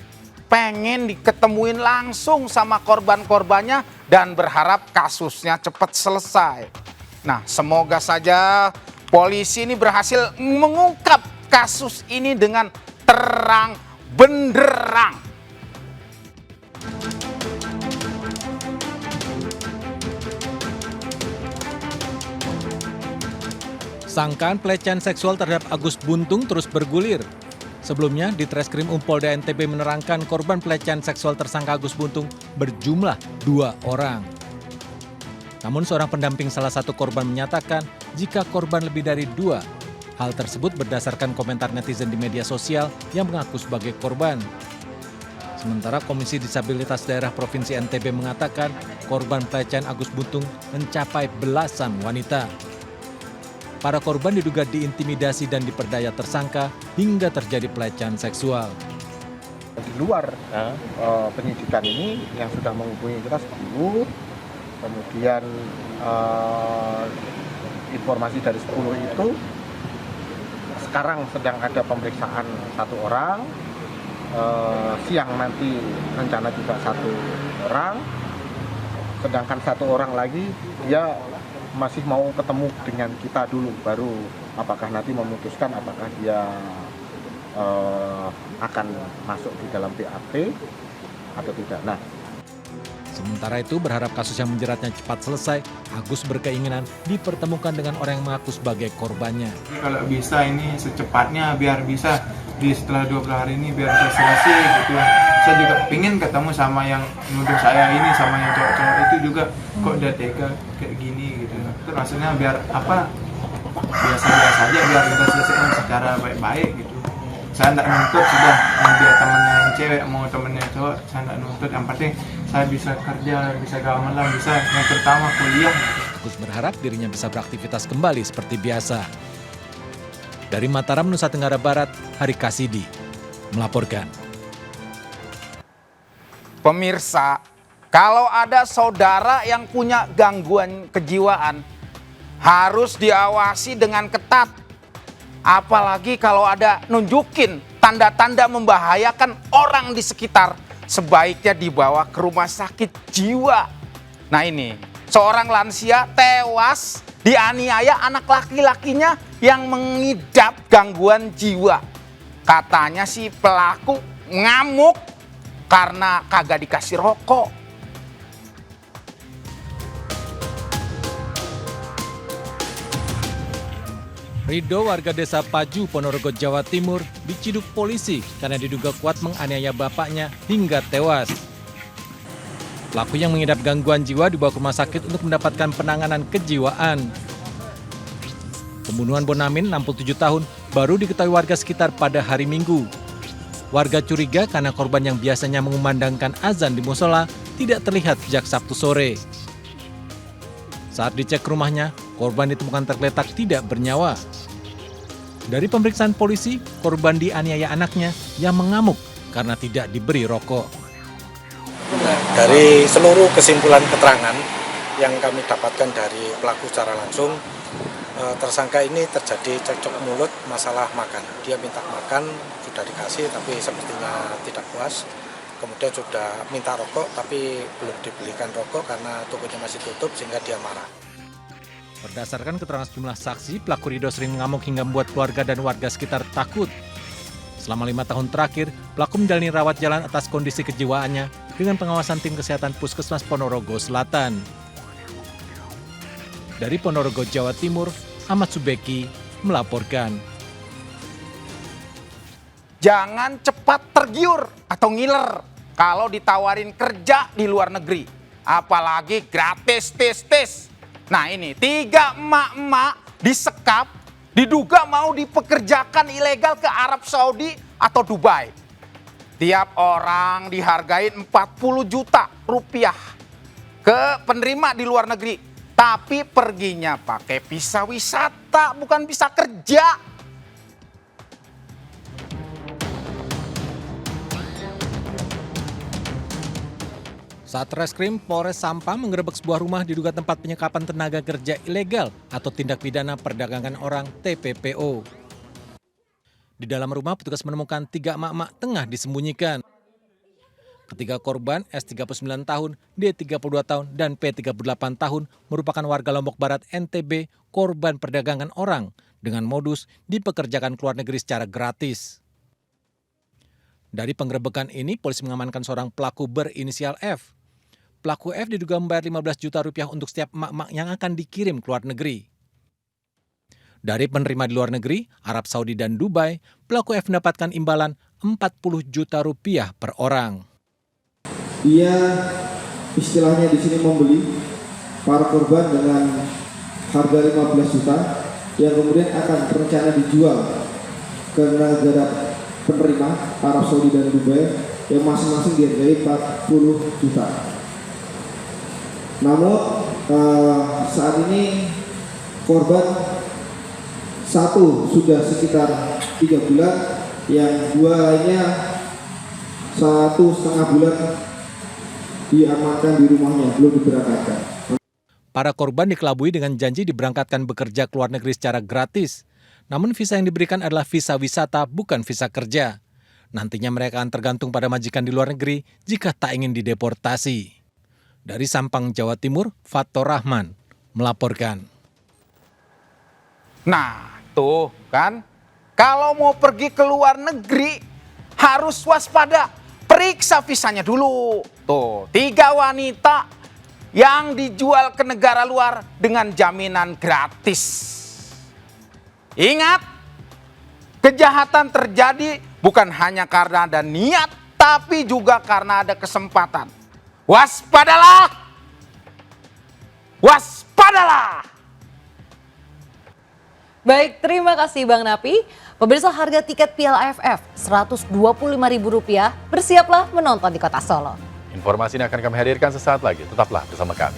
pengen diketemuin langsung sama korban-korbannya dan berharap kasusnya cepat selesai. Nah, semoga saja polisi ini berhasil mengungkap kasus ini dengan terang benderang. Sangkaan pelecehan seksual terhadap Agus Buntung terus bergulir. Sebelumnya, di Treskrim Umpolda NTB menerangkan korban pelecehan seksual tersangka Agus Buntung berjumlah 2 orang. Namun seorang pendamping salah satu korban menyatakan jika korban lebih dari 2. Hal tersebut berdasarkan komentar netizen di media sosial yang mengaku sebagai korban. Sementara Komisi Disabilitas Daerah Provinsi NTB mengatakan korban pelecehan Agus Buntung mencapai belasan wanita. Para korban diduga diintimidasi dan diperdaya tersangka hingga terjadi pelecehan seksual. Di luar penyidikan ini yang sudah menghubungi kita 10, kemudian informasi dari 10 itu sekarang sedang ada pemeriksaan 1 orang, siang nanti rencana juga 1 orang, sedangkan 1 orang lagi dia masih mau ketemu dengan kita dulu, baru apakah nanti memutuskan apakah dia akan masuk di dalam BAP atau tidak. Nah, sementara itu berharap kasus yang menjeratnya cepat selesai, Agus berkeinginan dipertemukan dengan orang yang mengaku sebagai korbannya. Kalau bisa ini secepatnya biar bisa setelah 20 hari ini biar bisa selesai gitu. Saya juga pengen ketemu sama yang nuduh saya ini, sama yang cowok-cowok itu juga kok udah tega kayak gini gitu. Itu maksudnya biar biasa-biasa aja, biar kita selesaikan secara baik-baik gitu. Saya tidak nuntut sudah, mau dia temennya yang cewek mau temennya cowok, saya tidak nuntut. Yang penting saya bisa kerja, bisa gamelan, bisa yang terutama kuliah. Agus berharap dirinya bisa beraktivitas kembali seperti biasa. Dari Mataram, Nusa Tenggara Barat, Hari Kasidi melaporkan. Pemirsa, kalau ada saudara yang punya gangguan kejiwaan, harus diawasi dengan ketat. Apalagi kalau ada nunjukin tanda-tanda membahayakan orang di sekitar, sebaiknya dibawa ke rumah sakit jiwa. Nah ini, seorang lansia tewas dianiaya anak laki-lakinya yang mengidap gangguan jiwa. Katanya si pelaku ngamuk karena kagak dikasih rokok. Ridho, warga desa Paju, Ponorogo, Jawa Timur, diciduk polisi karena diduga kuat menganiaya bapaknya hingga tewas. Pelaku yang mengidap gangguan jiwa dibawa ke rumah sakit untuk mendapatkan penanganan kejiwaan. Pembunuhan Bonamin, 67 tahun, baru diketahui warga sekitar pada hari Minggu. Warga curiga karena korban yang biasanya mengumandangkan azan di musola tidak terlihat sejak Sabtu sore. Saat dicek rumahnya, korban ditemukan tergeletak tidak bernyawa. Dari pemeriksaan polisi, korban dianiaya anaknya yang mengamuk karena tidak diberi rokok. Dari seluruh kesimpulan keterangan yang kami dapatkan dari pelaku secara langsung, tersangka ini terjadi cekcok mulut masalah makan. Dia minta makan, sudah dikasih tapi sepertinya tidak puas. Kemudian sudah minta rokok tapi belum dibelikan rokok karena tokonya masih tutup sehingga dia marah. Berdasarkan keterangan sejumlah saksi, pelaku Ridho sering mengamuk hingga membuat keluarga dan warga sekitar takut. Selama 5 tahun terakhir, pelaku menjalani rawat jalan atas kondisi kejiwaannya dengan pengawasan tim kesehatan Puskesmas Ponorogo Selatan. Dari Ponorogo, Jawa Timur, Ahmad Subeki melaporkan. Jangan cepat tergiur atau ngiler kalau ditawarin kerja di luar negeri. Apalagi gratis tes. Nah ini 3 emak-emak disekap, diduga mau dipekerjakan ilegal ke Arab Saudi atau Dubai. Tiap orang dihargain 40 juta rupiah ke penerima di luar negeri. Tapi perginya pakai visa wisata, bukan visa kerja. Satreskrim Polres Sampang menggerebek sebuah rumah diduga tempat penyekapan tenaga kerja ilegal atau tindak pidana perdagangan orang TPPO. Di dalam rumah petugas menemukan 3 emak-emak tengah disembunyikan. Ketiga korban, S39 tahun, D32 tahun, dan P38 tahun merupakan warga Lombok Barat NTB, korban perdagangan orang dengan modus dipekerjakan ke luar negeri secara gratis. Dari penggerebekan ini, polisi mengamankan seorang pelaku berinisial F. Pelaku F diduga membayar 15 juta rupiah untuk setiap emak-emak yang akan dikirim ke luar negeri. Dari penerima di luar negeri, Arab Saudi dan Dubai, pelaku F mendapatkan imbalan 40 juta rupiah per orang. Dia istilahnya di sini membeli para korban dengan harga 15 juta yang kemudian akan rencana dijual ke negara penerima Arab Saudi dan Dubai yang masing-masing dihargai 40 juta. Namun saat ini korban satu sudah sekitar 3 bulan, yang 2 lainnya 1,5 bulan diamankan di rumahnya, belum diberangkatkan. Para korban dikelabui dengan janji diberangkatkan bekerja ke luar negeri secara gratis. Namun visa yang diberikan adalah visa wisata, bukan visa kerja. Nantinya mereka akan tergantung pada majikan di luar negeri jika tak ingin dideportasi. Dari Sampang, Jawa Timur, Fathur Rahman melaporkan. Nah, tuh kan, kalau mau pergi ke luar negeri harus waspada, periksa visanya dulu. Tuh, 3 wanita yang dijual ke negara luar dengan jaminan gratis. Ingat, kejahatan terjadi bukan hanya karena ada niat, tapi juga karena ada kesempatan. Waspadalah! Waspadalah! Baik, terima kasih Bang Napi. Pemirsa, harga tiket Piala AFF Rp125.000. Bersiaplah menonton di Kota Solo. Informasi ini akan kami hadirkan sesaat lagi. Tetaplah bersama kami.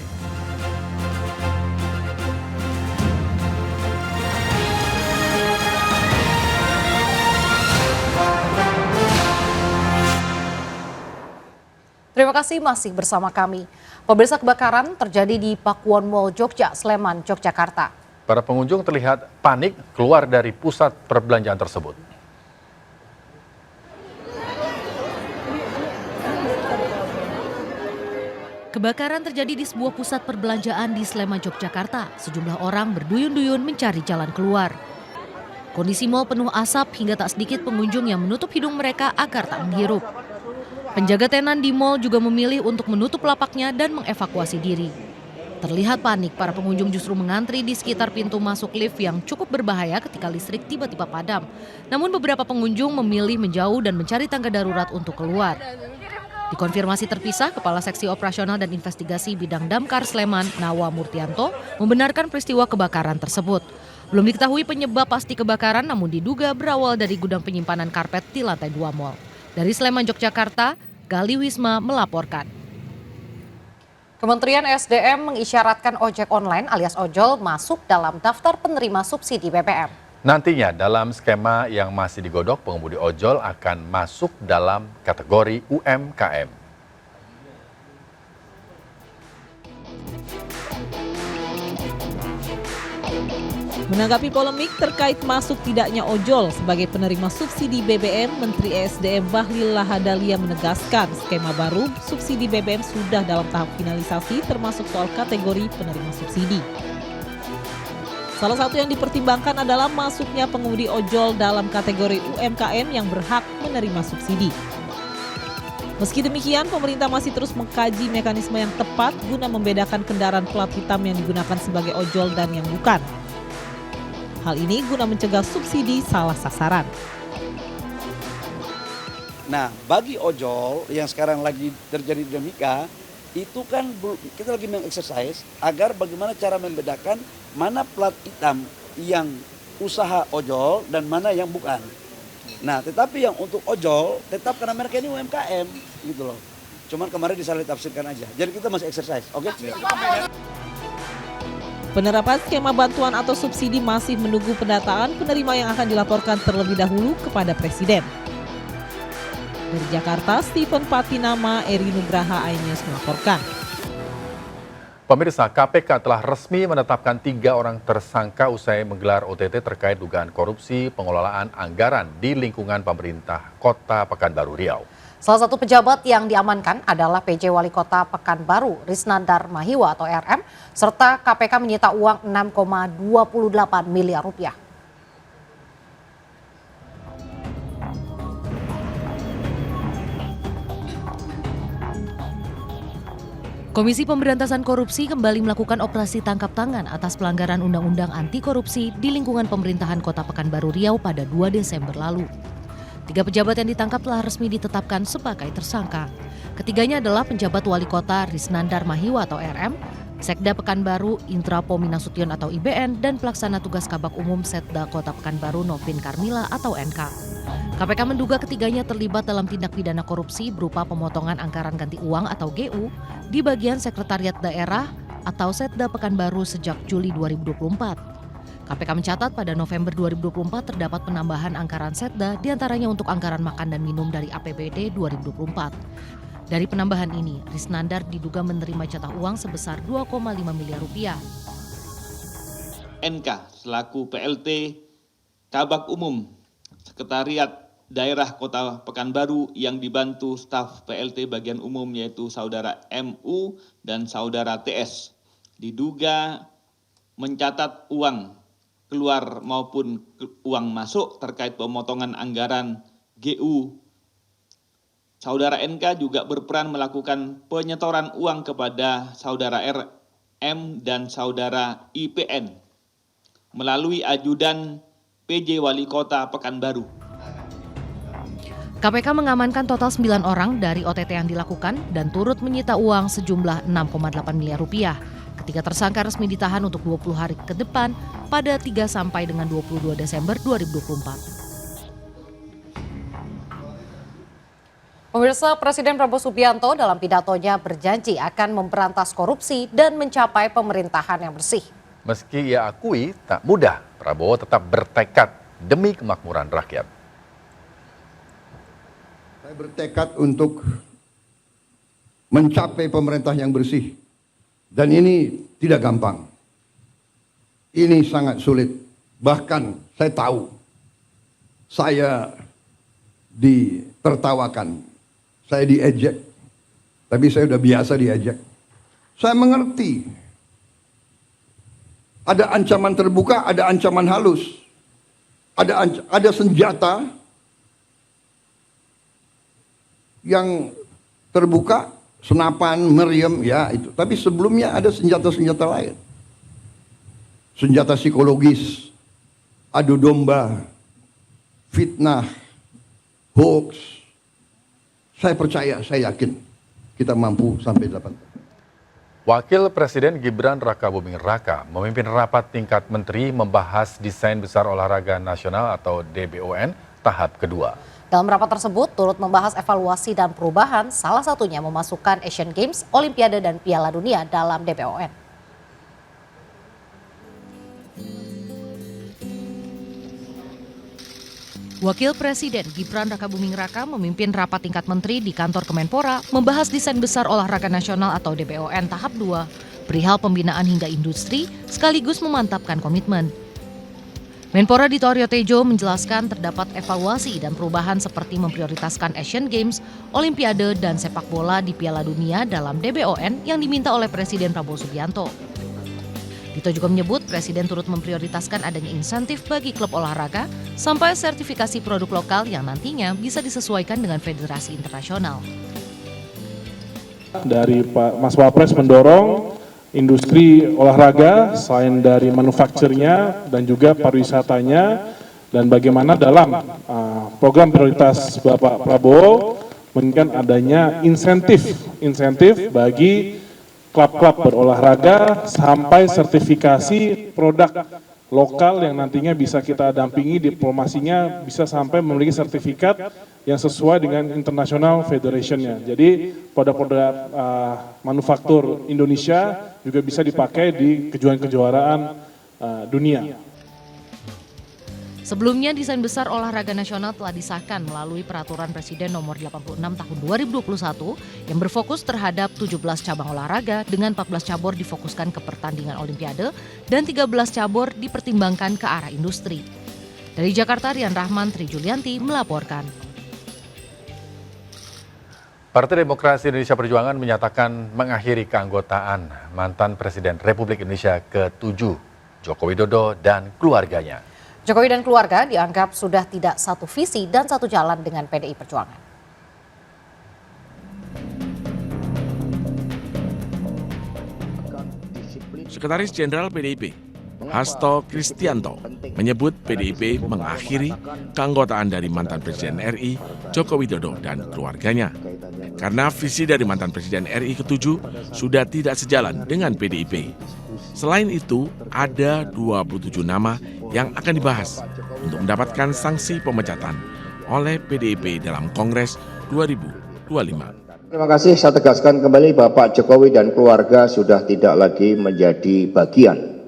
Terima kasih masih bersama kami. Pemirsa, kebakaran terjadi di Pakuwon Mall Jogja, Sleman, Yogyakarta. Para pengunjung terlihat panik keluar dari pusat perbelanjaan tersebut. Kebakaran terjadi di sebuah pusat perbelanjaan di Sleman, Yogyakarta. Sejumlah orang berduyun-duyun mencari jalan keluar. Kondisi mal penuh asap hingga tak sedikit pengunjung yang menutup hidung mereka agar tak menghirup. Penjaga tenan di mal juga memilih untuk menutup lapaknya dan mengevakuasi diri. Terlihat panik, para pengunjung justru mengantri di sekitar pintu masuk lift yang cukup berbahaya ketika listrik tiba-tiba padam. Namun beberapa pengunjung memilih menjauh dan mencari tangga darurat untuk keluar. Dikonfirmasi terpisah, Kepala Seksi Operasional dan Investigasi Bidang Damkar Sleman, Nawa Murtianto, membenarkan peristiwa kebakaran tersebut. Belum diketahui penyebab pasti kebakaran, namun diduga berawal dari gudang penyimpanan karpet di lantai 2 mal. Dari Sleman, Yogyakarta, Gali Wisma melaporkan. Kementerian SDM mengisyaratkan ojek online alias ojol masuk dalam daftar penerima subsidi BBM. Nantinya dalam skema yang masih digodok, pengemudi ojol akan masuk dalam kategori UMKM. Menanggapi polemik terkait masuk tidaknya ojol sebagai penerima subsidi BBM, Menteri ESDM Bahlil Lahadalia menegaskan skema baru subsidi BBM sudah dalam tahap finalisasi termasuk soal kategori penerima subsidi. Salah satu yang dipertimbangkan adalah masuknya pengemudi ojol dalam kategori UMKM yang berhak menerima subsidi. Meski demikian, pemerintah masih terus mengkaji mekanisme yang tepat guna membedakan kendaraan plat hitam yang digunakan sebagai ojol dan yang bukan. Hal ini guna mencegah subsidi salah sasaran. Nah, bagi ojol yang sekarang lagi terjadi dinamika, itu kan kita lagi mengeksersis agar bagaimana cara membedakan mana plat hitam yang usaha ojol dan mana yang bukan. Nah, tetapi yang untuk ojol tetap karena mereka ini UMKM gitu loh. Cuman kemarin disalah ditafsirkan aja. Jadi kita masih eksersis, oke? Penerapan skema bantuan atau subsidi masih menunggu pendataan penerima yang akan dilaporkan terlebih dahulu kepada Presiden. Dari Jakarta, Stephen Patinama, Eri Nugraha, iNews melaporkan. Pemirsa, KPK telah resmi menetapkan 3 orang tersangka usai menggelar OTT terkait dugaan korupsi pengelolaan anggaran di lingkungan pemerintah Kota Pekanbaru Riau. Salah satu pejabat yang diamankan adalah PJ Wali Kota Pekanbaru, Risnandar Mahiwa atau RM, serta KPK menyita uang 6,28 miliar rupiah. Komisi Pemberantasan Korupsi kembali melakukan operasi tangkap tangan atas pelanggaran Undang-Undang Anti Korupsi di lingkungan pemerintahan Kota Pekanbaru Riau pada 2 Desember lalu. 3 pejabat yang ditangkap telah resmi ditetapkan sebagai tersangka. Ketiganya adalah penjabat Wali Kota Risnandar Mahiwa atau RM, Sekda Pekanbaru Indra Pomi Nasution atau IBN, dan Pelaksana Tugas Kabak Umum Setda Kota Pekanbaru Novin Karmila atau NK. KPK menduga ketiganya terlibat dalam tindak pidana korupsi berupa pemotongan anggaran ganti uang atau GU di bagian Sekretariat Daerah atau Setda Pekanbaru sejak Juli 2024. KPK mencatat pada November 2024 terdapat penambahan anggaran Setda diantaranya untuk anggaran makan dan minum dari APBD 2024. Dari penambahan ini, Risnandar diduga menerima jatah uang sebesar 2,5 miliar rupiah. NK selaku PLT Kabak Umum Sekretariat daerah Kota Pekanbaru yang dibantu staf PLT bagian umum yaitu Saudara MU dan Saudara TS. Diduga mencatat uang keluar maupun uang masuk terkait pemotongan anggaran GU. Saudara NK juga berperan melakukan penyetoran uang kepada Saudara RM dan Saudara IPN melalui ajudan PJ Wali Kota Pekanbaru. KPK mengamankan total 9 orang dari OTT yang dilakukan dan turut menyita uang sejumlah 6,8 miliar rupiah. Ketiga tersangka resmi ditahan untuk 20 hari ke depan pada 3 sampai dengan 22 Desember 2024. Pemirsa, Presiden Prabowo Subianto dalam pidatonya berjanji akan memberantas korupsi dan mencapai pemerintahan yang bersih. Meski ia akui tak mudah, Prabowo tetap bertekad demi kemakmuran rakyat. Saya bertekad untuk mencapai pemerintah yang bersih. Dan ini tidak gampang. Ini sangat sulit. Bahkan saya tahu, saya ditertawakan, saya diejek. Tapi saya sudah biasa diejek. Saya mengerti. Ada ancaman terbuka, ada ancaman halus. Ada senjata yang terbuka, senapan, meriam, ya itu. Tapi sebelumnya ada senjata-senjata lain. Senjata psikologis, adu domba, fitnah, hoax. Saya percaya, saya yakin kita mampu sampai 8. Wakil Presiden Gibran Rakabuming Raka memimpin rapat tingkat menteri membahas desain besar olahraga nasional atau DBON tahap kedua. Dalam rapat tersebut turut membahas evaluasi dan perubahan, salah satunya memasukkan Asian Games, Olimpiade dan Piala Dunia dalam DBON. Wakil Presiden Gibran Rakabuming Raka memimpin rapat tingkat menteri di kantor Kemenpora membahas desain besar olahraga nasional atau DBON tahap 2, perihal pembinaan hingga industri sekaligus memantapkan komitmen. Menpora Dito Aryo Tejo menjelaskan terdapat evaluasi dan perubahan seperti memprioritaskan Asian Games, Olimpiade dan sepak bola di Piala Dunia dalam DBON yang diminta oleh Presiden Prabowo Subianto. Dito juga menyebut Presiden turut memprioritaskan adanya insentif bagi klub olahraga sampai sertifikasi produk lokal yang nantinya bisa disesuaikan dengan federasi internasional. Dari Pak Mas Wapres mendorong industri olahraga selain dari manufakturnya dan juga pariwisatanya, dan bagaimana dalam program prioritas Bapak Prabowo menginginkan adanya insentif bagi klub-klub berolahraga sampai sertifikasi produk lokal yang nantinya bisa kita dampingi diplomasinya bisa sampai memiliki sertifikat yang sesuai dengan International Federation-nya. Jadi produk-produk manufaktur Indonesia juga bisa dipakai di kejuaraan-kejuaraan dunia. Sebelumnya, desain besar olahraga nasional telah disahkan melalui Peraturan Presiden Nomor 86 Tahun 2021 yang berfokus terhadap 17 cabang olahraga dengan 14 cabur difokuskan ke pertandingan Olimpiade dan 13 cabur dipertimbangkan ke arah industri. Dari Jakarta, Rian Rahman, Tri Julianti melaporkan. Partai Demokrasi Indonesia Perjuangan menyatakan mengakhiri keanggotaan mantan Presiden Republik Indonesia ke-7 Joko Widodo dan keluarganya. Jokowi dan keluarga dianggap sudah tidak satu visi dan satu jalan dengan PDI Perjuangan. Sekretaris Jenderal PDIP, Hasto Kristianto, menyebut PDIP mengakhiri keanggotaan dari mantan Presiden RI, Joko Widodo dan keluarganya. Karena visi dari mantan Presiden RI ke-7 sudah tidak sejalan dengan PDIP. Selain itu, ada 27 nama yang akan dibahas untuk mendapatkan sanksi pemecatan oleh PDIP dalam Kongres 2025. Terima kasih, saya tegaskan kembali Bapak Jokowi dan keluarga sudah tidak lagi menjadi bagian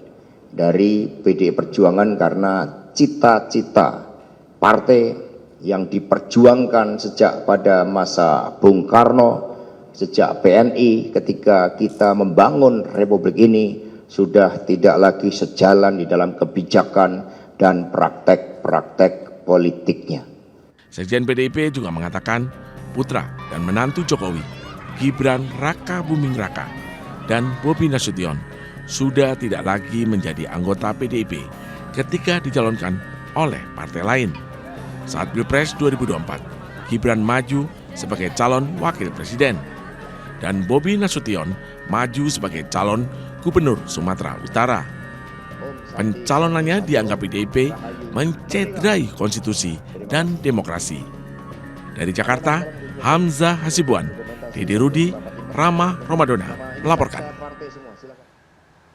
dari PDI Perjuangan karena cita-cita partai yang diperjuangkan sejak pada masa Bung Karno, sejak PNI ketika kita membangun Republik ini sudah tidak lagi sejalan di dalam kebijakan dan praktek-praktek politiknya. Sekjen PDIP juga mengatakan putra dan menantu Jokowi, Gibran Raka Buming Raka dan Bobi Nasution sudah tidak lagi menjadi anggota PDIP ketika dicalonkan oleh partai lain. Saat Pilpres 2024, Gibran maju sebagai calon wakil presiden dan Bobi Nasution maju sebagai calon gubernur Sumatera Utara. Pencalonannya dianggap PDIP mencederai konstitusi dan demokrasi. Dari Jakarta, Hamzah Hasibuan, Dede Rudi, Rama Romadona melaporkan.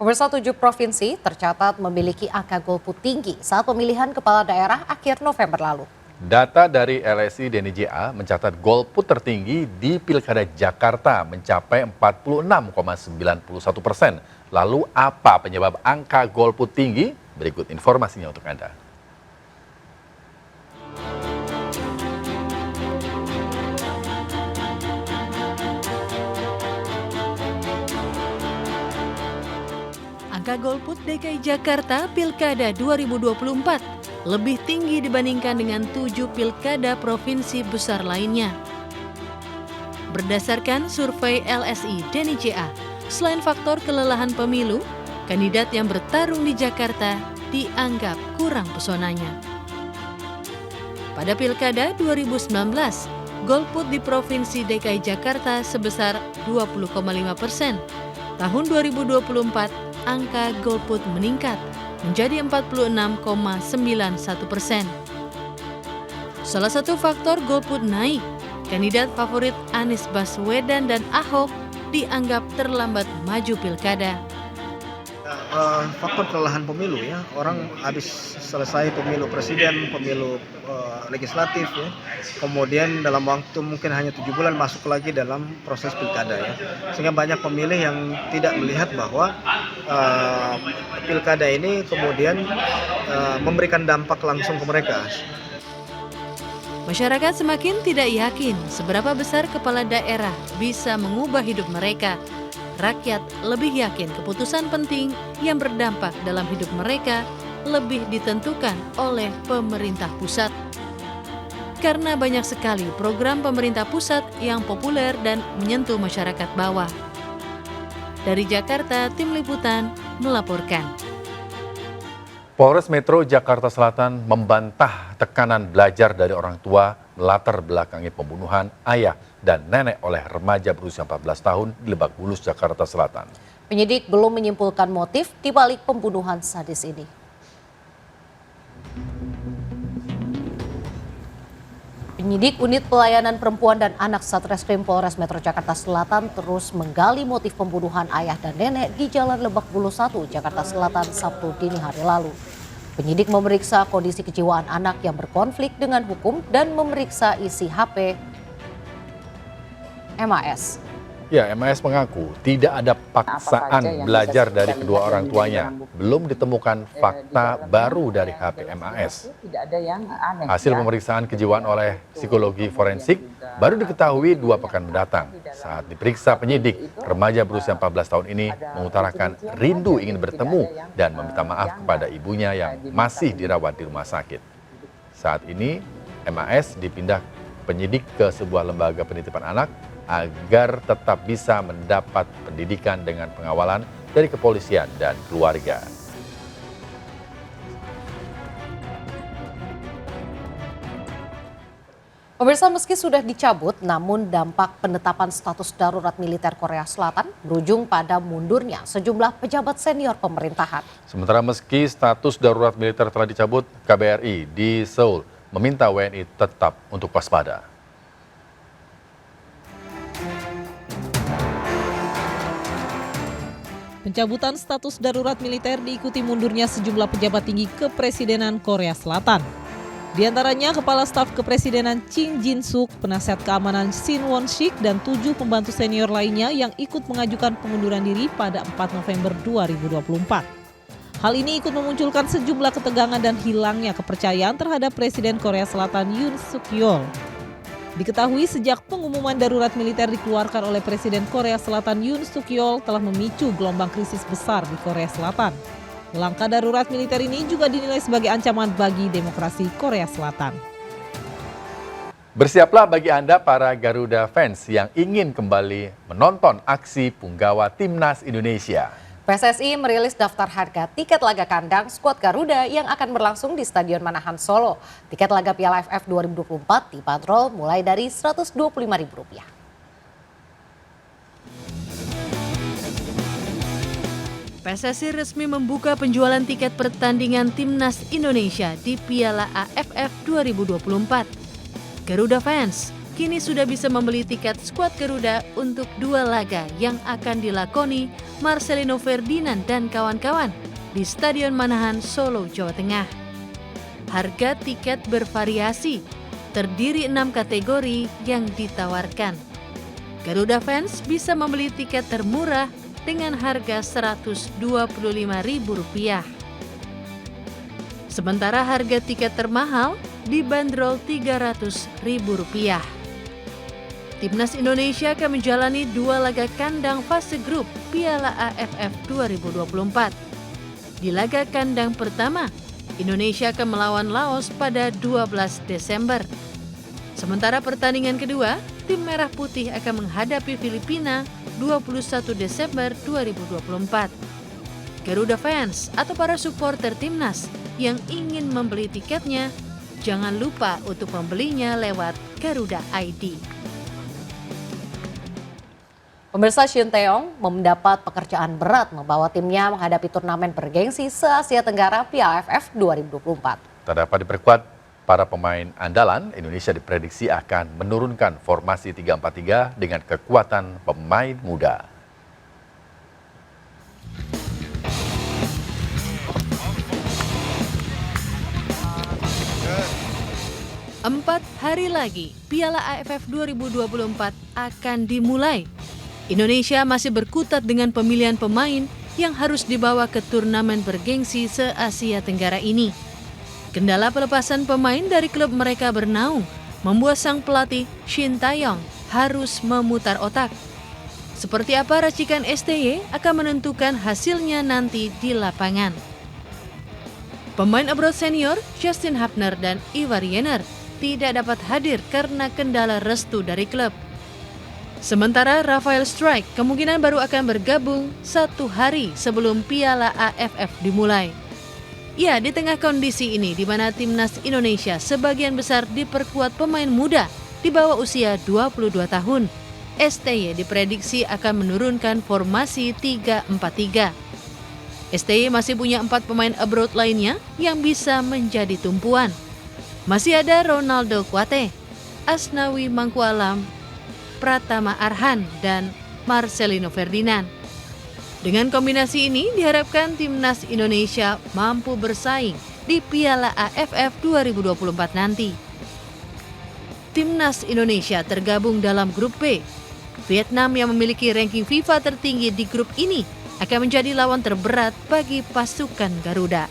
Pemirsa, 7 provinsi tercatat memiliki angka golput tinggi saat pemilihan kepala daerah akhir November lalu. Data dari LSI DNIJA mencatat golput tertinggi di Pilkada Jakarta mencapai 46,91%. Lalu apa penyebab angka golput tinggi? Berikut informasinya untuk Anda. Angka golput DKI Jakarta Pilkada 2024 lebih tinggi dibandingkan dengan 7 pilkada provinsi besar lainnya. Berdasarkan survei LSI DNIJA, selain faktor kelelahan pemilu, kandidat yang bertarung di Jakarta dianggap kurang pesonanya. Pada Pilkada 2019, golput di Provinsi DKI Jakarta sebesar 20,5%. Tahun 2024, angka golput meningkat menjadi 46,91%. Salah satu faktor golput naik, kandidat favorit Anies Baswedan dan Ahok dianggap terlambat maju pilkada. Faktor kelelahan pemilu ya, orang habis selesai pemilu presiden, pemilu legislatif ya, kemudian dalam waktu mungkin hanya 7 bulan masuk lagi dalam proses pilkada ya, sehingga banyak pemilih yang tidak melihat bahwa pilkada ini kemudian memberikan dampak langsung ke mereka. Masyarakat semakin tidak yakin seberapa besar kepala daerah bisa mengubah hidup mereka. Rakyat lebih yakin keputusan penting yang berdampak dalam hidup mereka lebih ditentukan oleh pemerintah pusat. Karena banyak sekali program pemerintah pusat yang populer dan menyentuh masyarakat bawah. Dari Jakarta, Tim Liputan melaporkan. Polres Metro Jakarta Selatan membantah tekanan belajar dari orang tua melatar belakangi pembunuhan ayah dan nenek oleh remaja berusia 14 tahun di Lebak Bulus, Jakarta Selatan. Penyidik belum menyimpulkan motif di balik pembunuhan sadis ini. Penyidik Unit Pelayanan Perempuan dan Anak Satreskrim Polres Metro Jakarta Selatan terus menggali motif pembunuhan ayah dan nenek di Jalan Lebak Bulus 1, Jakarta Selatan, Sabtu dini hari lalu. Penyidik memeriksa kondisi kejiwaan anak yang berkonflik dengan hukum dan memeriksa isi HP MAS. Ya, MAS mengaku tidak ada paksaan belajar dari kedua orang tuanya. Belum ditemukan fakta baru dari HP MAS. Hasil pemeriksaan kejiwaan oleh psikologi forensik baru diketahui 2 pekan mendatang. Saat diperiksa penyidik, remaja berusia 14 tahun ini mengutarakan rindu ingin bertemu dan meminta maaf kepada ibunya yang masih dirawat di rumah sakit. Saat ini, MAS dipindah penyidik ke sebuah lembaga penitipan anak agar tetap bisa mendapat pendidikan dengan pengawalan dari kepolisian dan keluarga. Pemirsa, meski sudah dicabut, namun dampak penetapan status darurat militer Korea Selatan berujung pada mundurnya sejumlah pejabat senior pemerintahan. Sementara meski status darurat militer telah dicabut, KBRI di Seoul meminta WNI tetap untuk waspada. Pencabutan status darurat militer diikuti mundurnya sejumlah pejabat tinggi kepresidenan Korea Selatan. Di antaranya Kepala Staf Kepresidenan Kim Jin-suk, Penasihat Keamanan Shin Won-sik, dan 7 pembantu senior lainnya yang ikut mengajukan pengunduran diri pada 4 November 2024. Hal ini ikut memunculkan sejumlah ketegangan dan hilangnya kepercayaan terhadap Presiden Korea Selatan Yoon Suk-yeol. Diketahui sejak pengumuman darurat militer dikeluarkan oleh Presiden Korea Selatan Yoon Suk-yeol telah memicu gelombang krisis besar di Korea Selatan. Langkah darurat militer ini juga dinilai sebagai ancaman bagi demokrasi Korea Selatan. Bersiaplah bagi Anda para Garuda fans yang ingin kembali menonton aksi punggawa Timnas Indonesia. PSSI merilis daftar harga tiket laga kandang skuad Garuda yang akan berlangsung di Stadion Manahan Solo. Tiket laga Piala AFF 2024 dibanderol mulai dari Rp125.000. PSSI resmi membuka penjualan tiket pertandingan Timnas Indonesia di Piala AFF 2024. Garuda fans kini sudah bisa membeli tiket skuad Garuda untuk 2 laga yang akan dilakoni Marcelino Ferdinand dan kawan-kawan di Stadion Manahan Solo, Jawa Tengah. Harga tiket bervariasi, terdiri 6 kategori yang ditawarkan. Garuda fans bisa membeli tiket termurah dengan harga Rp125.000. Sementara harga tiket termahal dibanderol Rp300.000. Timnas Indonesia akan menjalani 2 laga kandang fase grup Piala AFF 2024. Di laga kandang pertama, Indonesia akan melawan Laos pada 12 Desember. Sementara pertandingan kedua, tim Merah Putih akan menghadapi Filipina 21 Desember 2024. Garuda fans atau para supporter Timnas yang ingin membeli tiketnya, jangan lupa untuk membelinya lewat Garuda ID. Pemirsa, Shin Tae-yong mendapat pekerjaan berat membawa timnya menghadapi turnamen bergengsi se-Asia Tenggara Piala AFF 2024. Tak dapat diperkuat para pemain andalan, Indonesia diprediksi akan menurunkan formasi 3-4-3 dengan kekuatan pemain muda. Empat hari lagi, Piala AFF 2024 akan dimulai. Indonesia masih berkutat dengan pemilihan pemain yang harus dibawa ke turnamen bergengsi se-Asia Tenggara ini. Kendala pelepasan pemain dari klub mereka bernaung membuat sang pelatih Shin Tae-yong harus memutar otak. Seperti apa racikan STY akan menentukan hasilnya nanti di lapangan. Pemain abroad senior Justin Hapner dan Ivar Jenner tidak dapat hadir karena kendala restu dari klub. Sementara Rafael Strijk kemungkinan baru akan bergabung 1 hari sebelum Piala AFF dimulai. Ya, di tengah kondisi ini di mana Timnas Indonesia sebagian besar diperkuat pemain muda di bawah usia 22 tahun, STY diprediksi akan menurunkan formasi 3-4-3. STY masih punya 4 pemain abroad lainnya yang bisa menjadi tumpuan. Masih ada Ronaldo Kuate, Asnawi Mangkualam, Pratama Arhan, dan Marcelino Ferdinand. Dengan kombinasi ini diharapkan Timnas Indonesia mampu bersaing di Piala AFF 2024 nanti. Timnas Indonesia tergabung dalam grup B. Vietnam yang memiliki ranking FIFA tertinggi di grup ini akan menjadi lawan terberat bagi pasukan Garuda.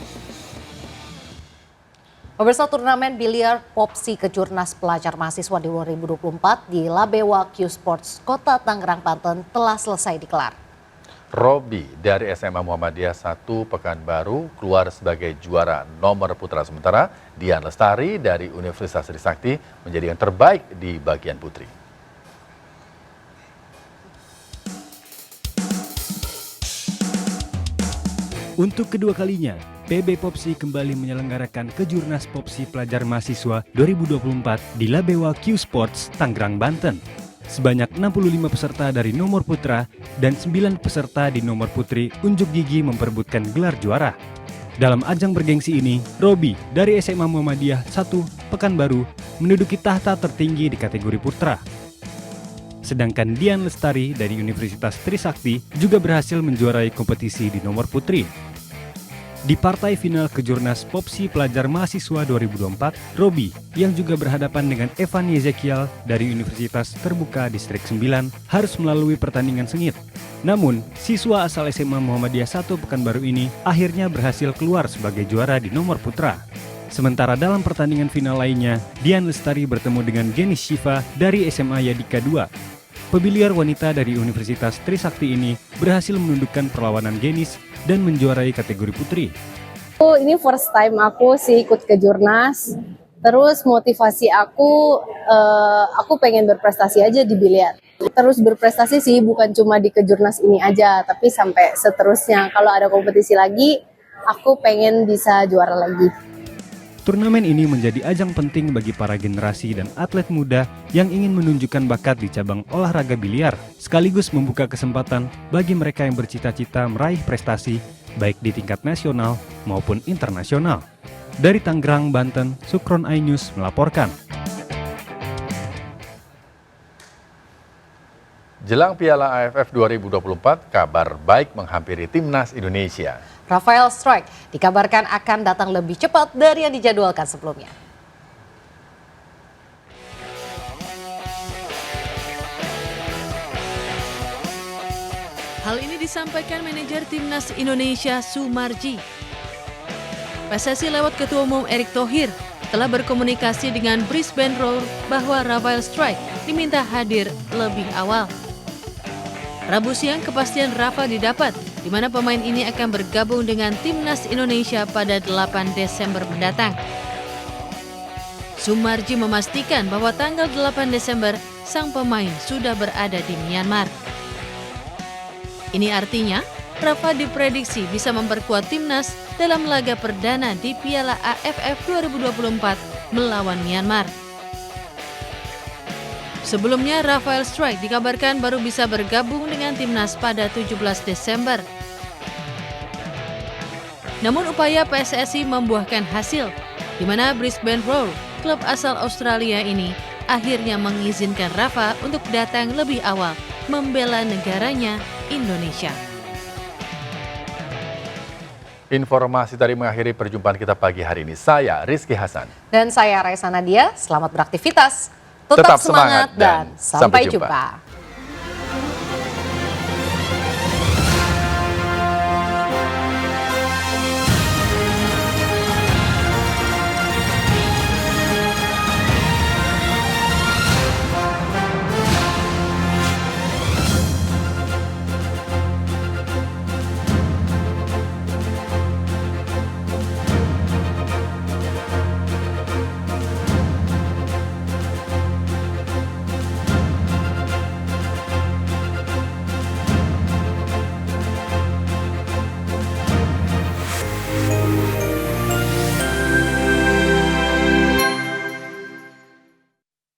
Pemirsa, turnamen biliar Popsi Kejurnas Pelajar Mahasiswa di 2024 di Labewa Q Sports Kota Tangerang, Banten telah selesai digelar. Robi dari SMA Muhammadiyah 1 Pekanbaru keluar sebagai juara nomor putra, sementara Dian Lestari dari Universitas Trisakti menjadi yang terbaik di bagian putri. Untuk kedua kalinya, PB Popsi kembali menyelenggarakan Kejurnas Popsi Pelajar Mahasiswa 2024 di Labewa Q Sports, Tangerang, Banten. Sebanyak 65 peserta dari nomor putra dan 9 peserta di nomor putri unjuk gigi memperebutkan gelar juara. Dalam ajang bergengsi ini, Robi dari SMA Muhammadiyah 1 Pekanbaru menduduki tahta tertinggi di kategori putra. Sedangkan Dian Lestari dari Universitas Trisakti juga berhasil menjuarai kompetisi di nomor putri. Di partai final Kejurnas Popsi Pelajar Mahasiswa 2024, Robi yang juga berhadapan dengan Evan Yezekiel dari Universitas Terbuka Distrik 9 harus melalui pertandingan sengit. Namun, siswa asal SMA Muhammadiyah 1 Pekanbaru ini akhirnya berhasil keluar sebagai juara di nomor putra. Sementara dalam pertandingan final lainnya, Dian Lestari bertemu dengan Genis Shiva dari SMA Yadika 2. Pebiliar wanita dari Universitas Trisakti ini berhasil menundukkan perlawanan Genis dan menjuarai kategori putri. Ini first time aku sih ikut Kejurnas. Terus motivasi aku pengen berprestasi aja di biliar. Terus berprestasi sih bukan cuma di kejurnas ini aja, tapi sampai seterusnya. Kalau ada kompetisi lagi, aku pengen bisa juara lagi. Turnamen ini menjadi ajang penting bagi para generasi dan atlet muda yang ingin menunjukkan bakat di cabang olahraga biliar, sekaligus membuka kesempatan bagi mereka yang bercita-cita meraih prestasi baik di tingkat nasional maupun internasional. Dari Tangerang, Banten, Sukron iNews melaporkan. Jelang Piala AFF 2024, kabar baik menghampiri timnas Indonesia. Rafael Struyck dikabarkan akan datang lebih cepat dari yang dijadwalkan sebelumnya. Hal ini disampaikan manajer timnas Indonesia Sumarji. PSSI lewat Ketua Umum Erick Thohir telah berkomunikasi dengan Brisbane Roar bahwa Rafael Struyck diminta hadir lebih awal. Rabu siang kepastian Rafa didapat, di mana pemain ini akan bergabung dengan timnas Indonesia pada 8 Desember mendatang. Sumarji memastikan bahwa tanggal 8 Desember sang pemain sudah berada di Myanmar. Ini artinya Rafa diprediksi bisa memperkuat timnas dalam laga perdana di Piala AFF 2024 melawan Myanmar. Sebelumnya, Rafael Struyck dikabarkan baru bisa bergabung dengan timnas pada 17 Desember. Namun upaya PSSI membuahkan hasil, di mana Brisbane Roar, klub asal Australia ini, akhirnya mengizinkan Rafa untuk datang lebih awal membela negaranya, Indonesia. Informasi tadi mengakhiri perjumpaan kita pagi hari ini. Saya Rizky Hasan. Dan saya Raisa Nadia, selamat beraktivitas. Tetap semangat dan sampai jumpa.